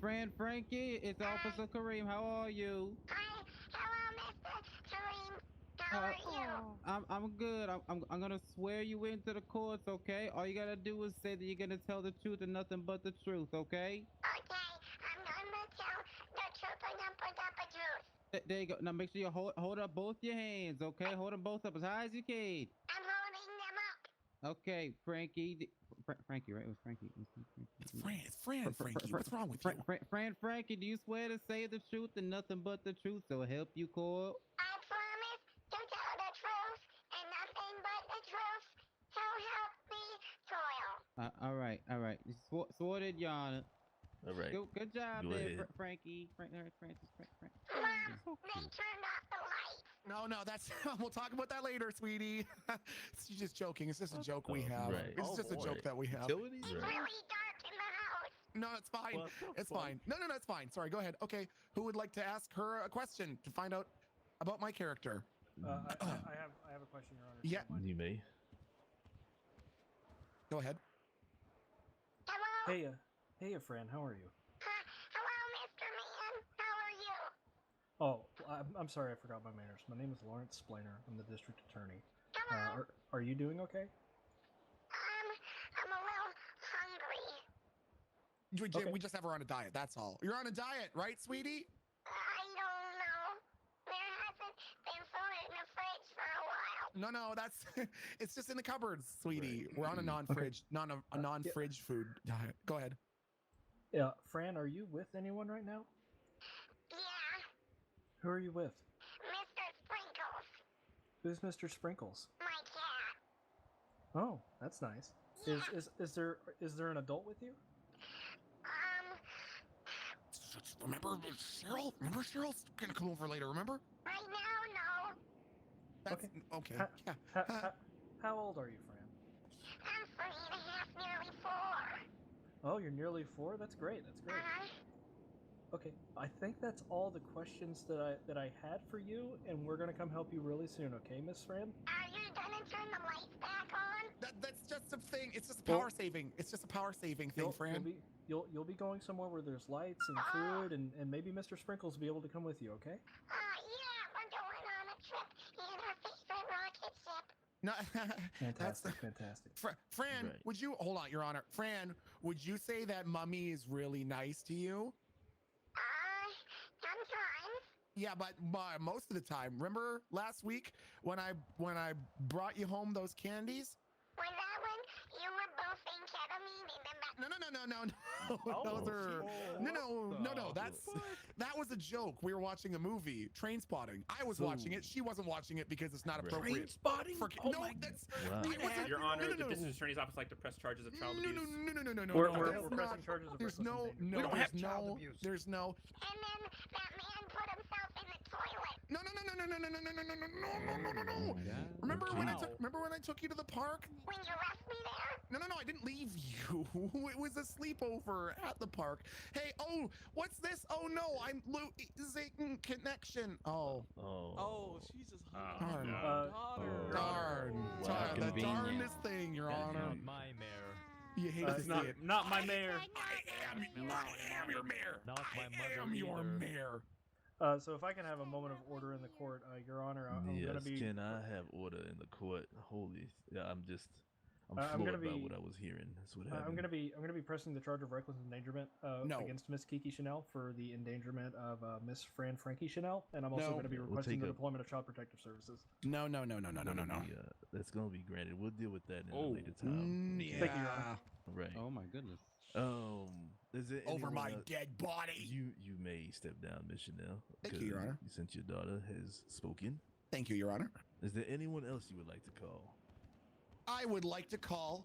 Fran Frankie, it's Officer Kareem. How are you? Hi. Hello, Mr. Kareem. How are you? I'm good. I'm gonna swear you into the courts, okay? All you gotta do is say that you're gonna tell the truth and nothing but the truth, okay? Okay. I'm gonna tell the truth and nothing but the truth. There you go. Now make sure you hold up both your hands, okay? Hold them both up as high as you can. I'm holding them up. Okay, Frankie. Frankie, right? It was Frankie. It's Fran Frankie. What's wrong with you? Fran Frankie, do you swear to say the truth and nothing but the truth? So help you, court. I promise to tell the truth and nothing but the truth. So help me, Toil. All right. Sorted, Your Honor. All right. Good job Go there, ahead. Frankie. Frank. Mom, they turned off the lights. No, that's. We'll talk about that later, sweetie. She's just joking. It's just a joke we have. Right. It's just a joke that we have. Utilities? It's really dark in the house. No, it's fine. It's fine. No, it's fine. Sorry, go ahead. Okay, who would like to ask her a question to find out about my character? I have a question, Your Honor. Yeah. You may. Go ahead. Hey, Fran, how are you? Hello, Mr. Man. How are you? Oh, I'm sorry, I forgot my manners. My name is Lawrence Splainer. I'm the district attorney. Are you doing okay? I'm a little hungry. We just have her on a diet. That's all. You're on a diet, right, sweetie? I don't know. There hasn't been food in the fridge for a while. No, that's. It's just in the cupboards, sweetie. We're on a non-fridge, a non-fridge food diet. Go ahead. Yeah, Fran, are you with anyone right now? Yeah. Who are you with? Mr. Sprinkles. Who's Mr. Sprinkles? My cat. Oh, that's nice. Is there an adult with you? remember Cheryl? Remember Cheryl's gonna come over later, remember? Right now, no. That's okay. Yeah. How old are you, Fran? I'm 3.5, nearly 4. Oh, you're nearly 4? That's great. That's great. Okay, I think that's all the questions that I had for you, and we're gonna come help you really soon. Okay, Miss Fran? Are you gonna turn the lights back on? That's just a thing. It's just a power saving. It's just a power saving thing, Fran. You'll be going somewhere where there's lights and food, and maybe Mr. Sprinkles will be able to come with you. Okay? Yeah, we're going on a trip in our favorite rocket ship. No, fantastic, fantastic. Fran, would you hold on, Your Honor? Fran, would you say that Mummy is really nice to you? Sometimes. Yeah, but most of the time. Remember last week when I brought you home those candies? Was that when you were both in ketamine in the back? No. Those are no. That was a joke. We were watching a movie, Train Spotting. I was watching it. She wasn't watching it because it's not appropriate. Train Spotting? Your Honor, the District Attorney's Office like to press charges of child abuse. No. We're pressing charges of There's reckless no. endangerment. There's no. There's no. And then that man put himself in the toilet. No. Remember when I took you to the park? When you left me there? No, I didn't leave you. It was a sleepover at the park. Hey, what's this? Oh no, I'm losing connection. Oh, she's just darn. The darndest thing, Your Honor. Not my mayor. You hate to see it. Not my mayor. I am your mayor. Not my mother. I am your mayor. So if I can have a moment of order in the court, Your Honor, I'm gonna be. Can I have order in the court? I'm I'm floored gonna by be- what I was hearing. That's what I'm happened. gonna be pressing the charge of reckless endangerment against Miss Kiki Chanel for the endangerment of Miss Frankie Chanel, and I'm also No. going to be We'll requesting take the a- deployment of Child Protective Services. No. That's gonna be granted. We'll deal with that in a later time. Yeah. Thank you, Your Honor. Right. Oh my goodness. Is there Over anyone my else- dead body. You may step down, Miss Chanel. Thank you, Your Honor. Since your daughter has spoken. Thank you, Your Honor. Is there anyone else you would like to call? I would like to call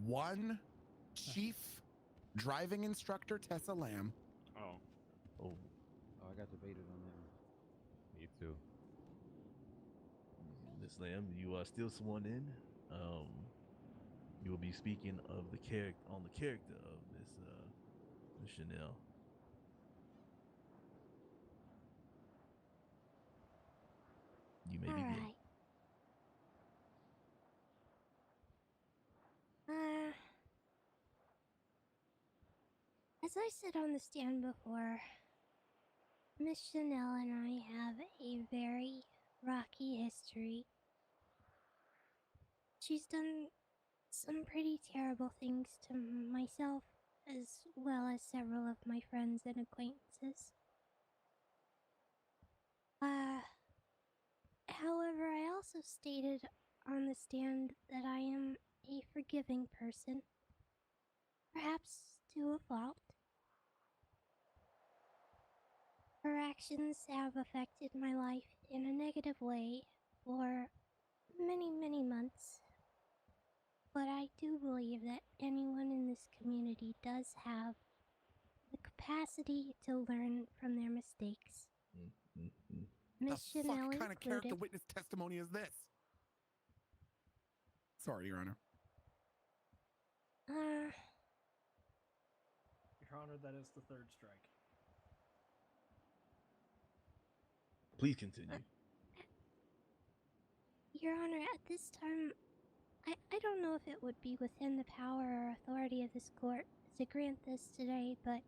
one Chief Driving Instructor Tessa Lamb. Oh, I got debated on that. Me too. Miss Lamb, you are still sworn in. You will be speaking of the character of Miss Chanel. You may begin. Alright. As I said on the stand before, Miss Chanel and I have a very rocky history. She's done some pretty terrible things to myself, as well as several of my friends and acquaintances. However, I also stated on the stand that I am a forgiving person, perhaps to a fault. Her actions have affected my life in a negative way for many, many months. But I do believe that anyone in this community does have the capacity to learn from their mistakes. Miss The Chanel fuck kind of character included. witness testimony is this? Sorry, Your Honor. Your Honor, that is the third strike. Please continue. Your Honor, at this time, I don't know if it would be within the power or authority of this court to grant this today, but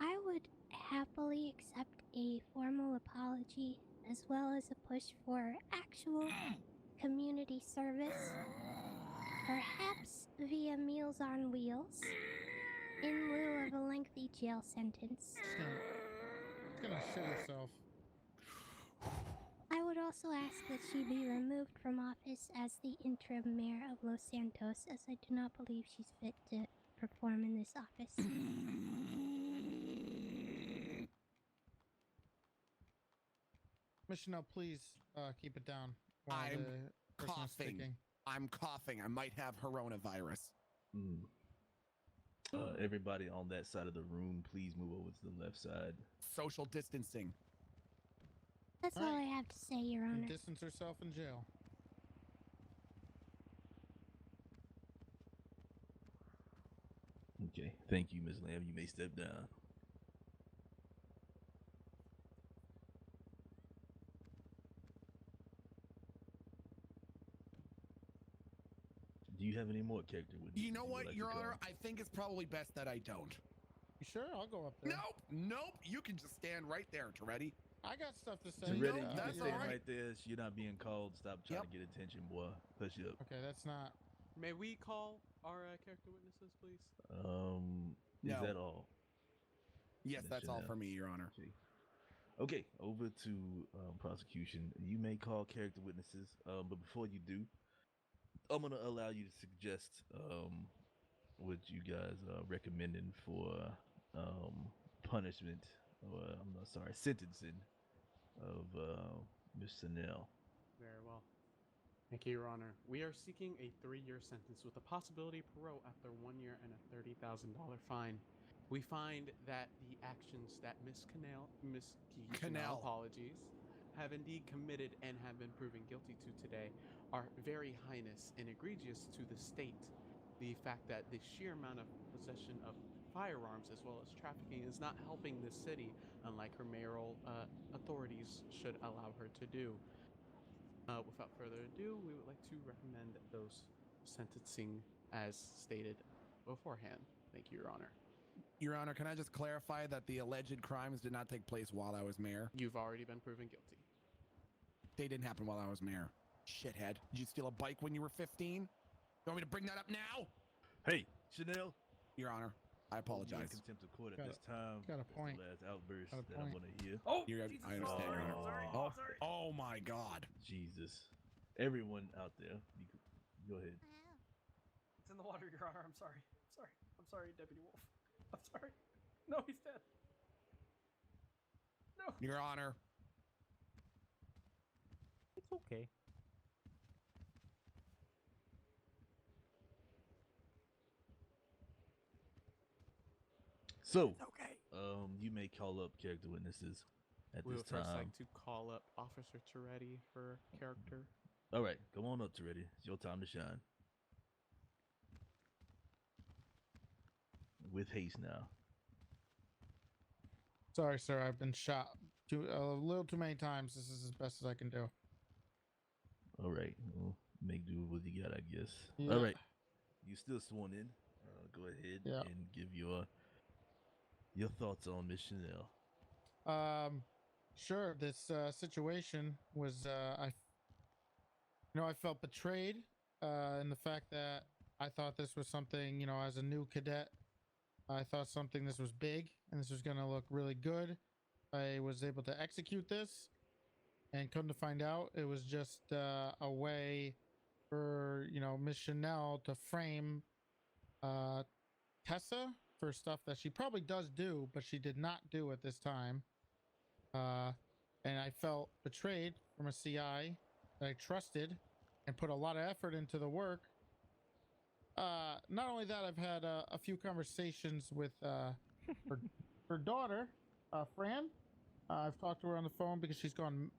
I would happily accept a formal apology as well as a push for actual community service, perhaps via Meals on Wheels, in lieu of a lengthy jail sentence. It's gonna shit itself. I would also ask that she be removed from office as the interim mayor of Los Santos, as I do not believe she's fit to perform in this office. Miss Chanel, please keep it down. I'm coughing. I'm coughing. I might have coronavirus. Everybody on that side of the room, please move over to the left side. Social distancing. That's all I have to say, Your Honor. Distance herself in jail. Okay, thank you, Ms. Lamb. You may step down. Do you have any more character witnesses? You know what, like Your to call? Honor? I think it's probably best that I don't. You sure? I'll go up there. Nope. You can just stand right there, Toretti. I got stuff to say. Ready? No, You that's can stand all right. right there. You're not being called. Stop trying to get attention, boy. Push up. Okay, that's not. May we call our character witnesses, please? Is that all? Yes, that's all for me, Your Honor. Okay, over to prosecution. You may call character witnesses, but before you do, I'm gonna allow you to suggest what you guys are recommending for punishment, or I'm not sorry, sentencing of Miss Chanel. Very well. Thank you, Your Honor. We are seeking a 3-year sentence with a possibility of parole after 1 year and a $30,000 fine. We find that the actions that Miss Kiki Chanel, apologies, have indeed committed and have been proven guilty to today are very heinous and egregious to the state. The fact that the sheer amount of possession of firearms as well as trafficking is not helping the city, unlike her mayoral authorities should allow her to do. Without further ado, we would like to recommend those sentencing as stated beforehand. Thank you, Your Honor. Your Honor, can I just clarify that the alleged crimes did not take place while I was mayor? You've already been proven guilty. They didn't happen while I was mayor. Shithead. Did you steal a bike when you were 15? You want me to bring that up now? Hey, Chanel. Your Honor, I apologize. Contempt of court at this time. Got a point. That's the last outburst that I want to hear. Oh, I understand, Your Honor. Oh my God. Jesus. Everyone out there, go ahead. It's in the water, Your Honor. I'm sorry. I'm sorry, Deputy Wolf. I'm sorry. No, he's dead. No. Your Honor. It's okay. So, you may call up character witnesses at We this would first time. like to call up Officer Toretti for character. All right, come on up, Toretti. It's your time to shine. With haste now. Sorry, sir. I've been shot a little too many times. This is as best as I can do. All right, well, make do with what you got, I guess. Yeah. All right, you still sworn in. Go ahead and give your thoughts on Miss Chanel. Sure. This situation was I felt betrayed in the fact that I thought this was something, as a new cadet, I thought this was big and this was going to look really good. I was able to execute this, and come to find out, it was just a way for, Miss Chanel to frame Tessa for stuff that she probably does do, but she did not do at this time. And I felt betrayed from a CI that I trusted and put a lot of effort into the work. Not only that, I've had a few conversations with her daughter, Fran. I've talked to her on the phone because she's gone.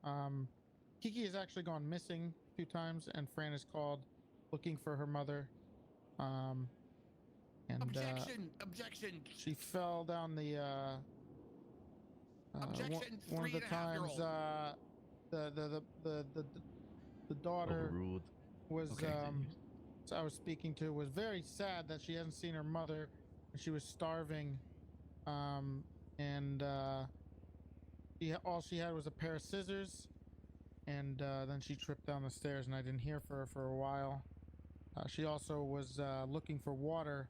Kiki has actually gone missing a few times, and Fran has called looking for her mother. And Objection! She fell down the. Objection! One of the times, the daughter Overruled. was I was speaking to was very sad that she hadn't seen her mother, and she was starving, and all she had was a pair of scissors, and then she tripped down the stairs, and I didn't hear from her for a while. She also was looking for water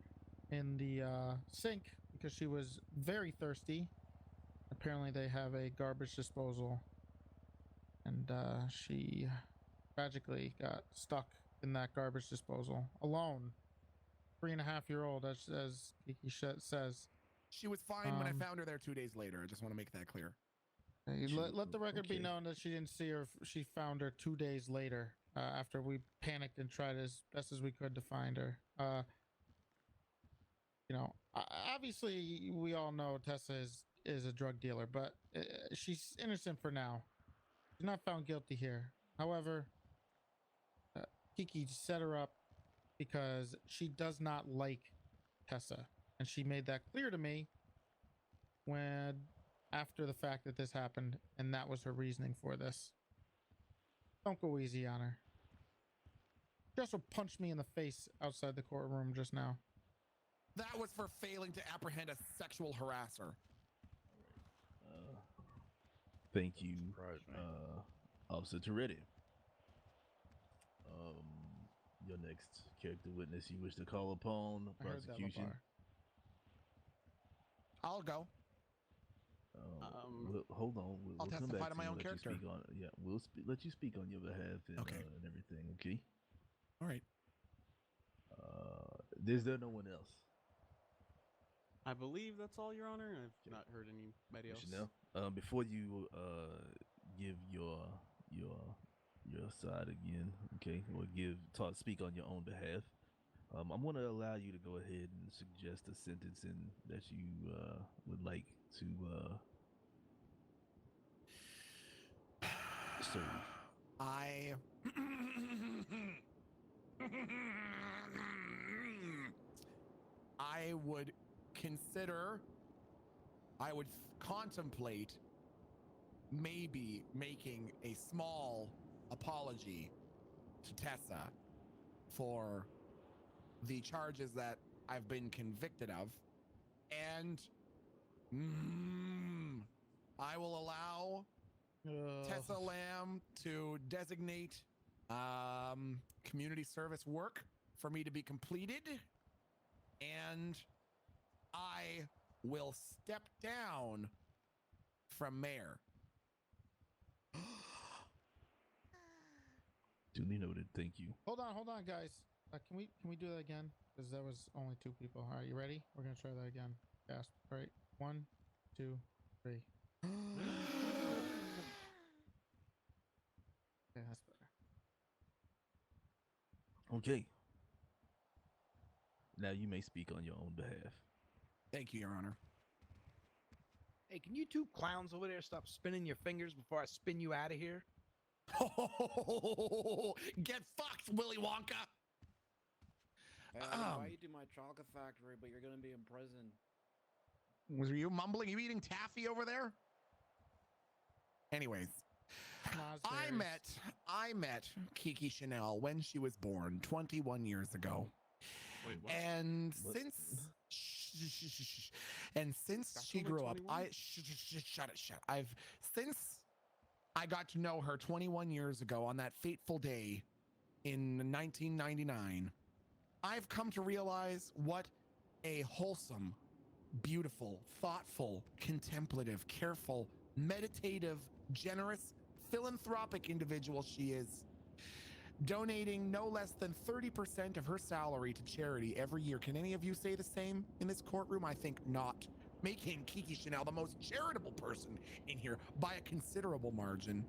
in the sink because she was very thirsty. Apparently they have a garbage disposal, and she tragically got stuck in that garbage disposal alone. 3.5-year-old, as Kiki says. She was fine when I found her there 2 days later. I just want to make that clear. Let the record be known that she didn't see her. She found her 2 days later after we panicked and tried as best as we could to find her. you know, obviously we all know Tessa is a drug dealer, but she's innocent for now. She's not found guilty here. However, Kiki set her up because she does not like Tessa, and she made that clear to me when after the fact that this happened, and that was her reasoning for this. Don't go easy on her. She also punched me in the face outside the courtroom just now. That was for failing to apprehend a sexual harasser. Thank you, Officer Toretti. Your next character witness you wish to call upon, prosecution. I'll go. Hold on. We'll come testify back to my own character. You speak on, yeah, we'll let you speak on your behalf and, and everything. Okay. All right. Is there no one else? I believe that's all, Your Honor. I've not heard anybody else. Chanel, before you give your side again, okay, or speak on your own behalf, I'm going to allow you to go ahead and suggest a sentencing that you would like to serve. I would contemplate maybe making a small apology to Tessa for the charges that I've been convicted of, and I will allow Tessa Lamb to designate community service work for me to be completed, and I will step down from mayor. Duly noted. Thank you. Hold on, guys. Can we do that again? Because that was only 2 people. All right, you ready? We're gonna try that again. Fast. All right, 1, 2, 3. Okay, that's better. Okay. Now you may speak on your own behalf. Thank you, Your Honor. Hey, can you two clowns over there stop spinning your fingers before I spin you out of here? Get fucked, Willy Wonka! Why you do my chocolate factory, but you're gonna be in prison? Were you mumbling? You eating taffy over there? Anyways, I met Kiki Chanel when she was born 21 years ago. Wait, what? And What? since she grew up, since I got to know her 21 years ago on that fateful day in 1999, I've come to realize what a wholesome, beautiful, thoughtful, contemplative, careful, meditative, generous, philanthropic individual she is, donating no less than 30% of her salary to charity every year. Can any of you say the same in this courtroom? I think not. Making Kiki Chanel the most charitable person in here by a considerable margin.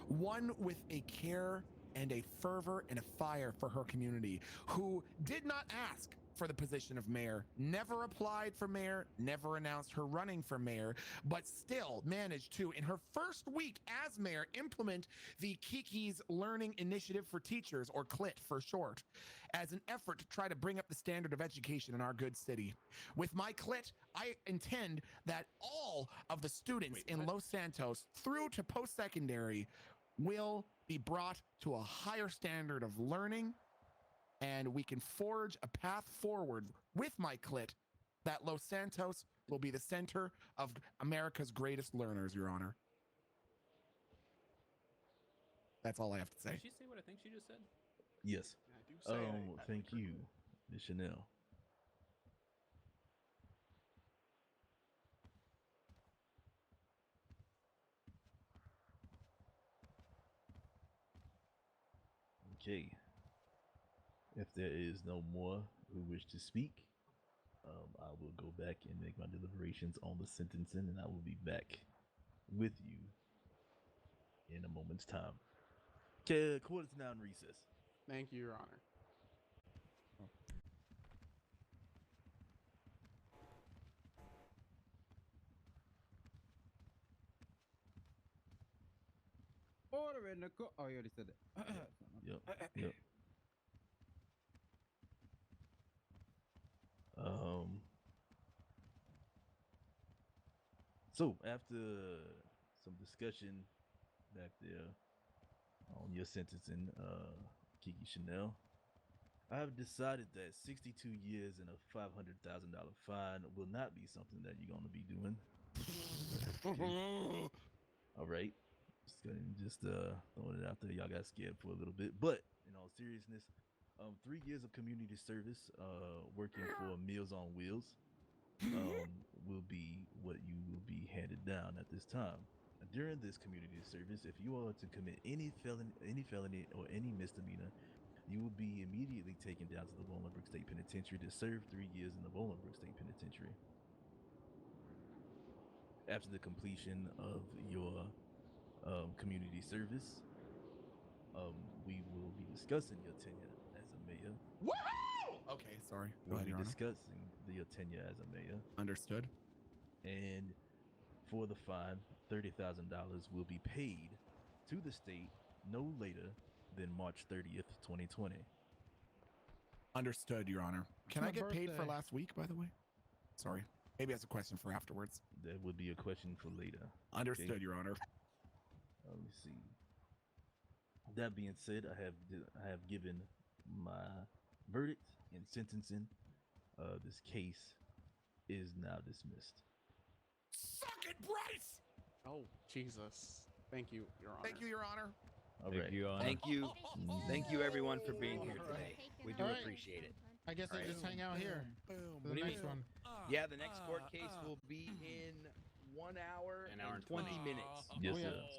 One with a care and a fervor and a fire for her community, who did not ask for the position of mayor, never applied for mayor, never announced her running for mayor, but still managed to, in her first week as mayor, implement the Kiki's Learning Initiative for Teachers, or CLIT for short, as an effort to try to bring up the standard of education in our good city. With my CLIT, I intend that all of the students in Los Santos through to post-secondary will be brought to a higher standard of learning, and we can forge a path forward with my CLIT that Los Santos will be the center of America's greatest learners, Your Honor. That's all I have to say. Did she say what I think she just said? Yes. I do say I Thank you, Ms. Chanel. Okay. If there is no more who wish to speak, I will go back and make my deliberations on the sentencing, and I will be back with you in a moment's time. Okay, court is now in recess. Thank you, Your Honor. in the court. Oh, you already said that. Yep. So after some discussion back there on your sentencing, Kiki Chanel, I have decided that 62 years and a $500,000 fine will not be something that you're going to be doing. All right. Just throwing it out there. Y'all got scared for a little bit, but in all seriousness, 3 years of community service, working for Meals on Wheels, will be what you will be handed down at this time. During this community service, if you are to commit any felony or any misdemeanor, you will be immediately taken down to the Bowling Brooke State Penitentiary to serve 3 years in the Bowling Brooke State Penitentiary. After the completion of your community service, we will be discussing your tenure as a mayor. Woohoo! Okay, sorry. We'll be discussing your tenure as a mayor. Understood. And for the fine, $30,000 will be paid to the state no later than March 30th, 2020. Understood, Your Honor. Can My I get paid for birthday. last week, by the way? Sorry. Maybe that's a question for afterwards. That would be a question for later. Understood, Okay? Your Honor. Let me see. That being said, I have given my verdict in sentencing. This case is now dismissed. Suck it, Bryce! Oh, Jesus. Thank you, Your Honor. Thank you, Your Honor. All Thank right. you, Honor. Thank you. Thank you, everyone, for being here All right. today. We do All right. appreciate it. I guess I just hang out here for the next one. Yeah, the next court case will be in 1 hour An hour and and 20 20. minutes. Yes, Oh, yeah. sir.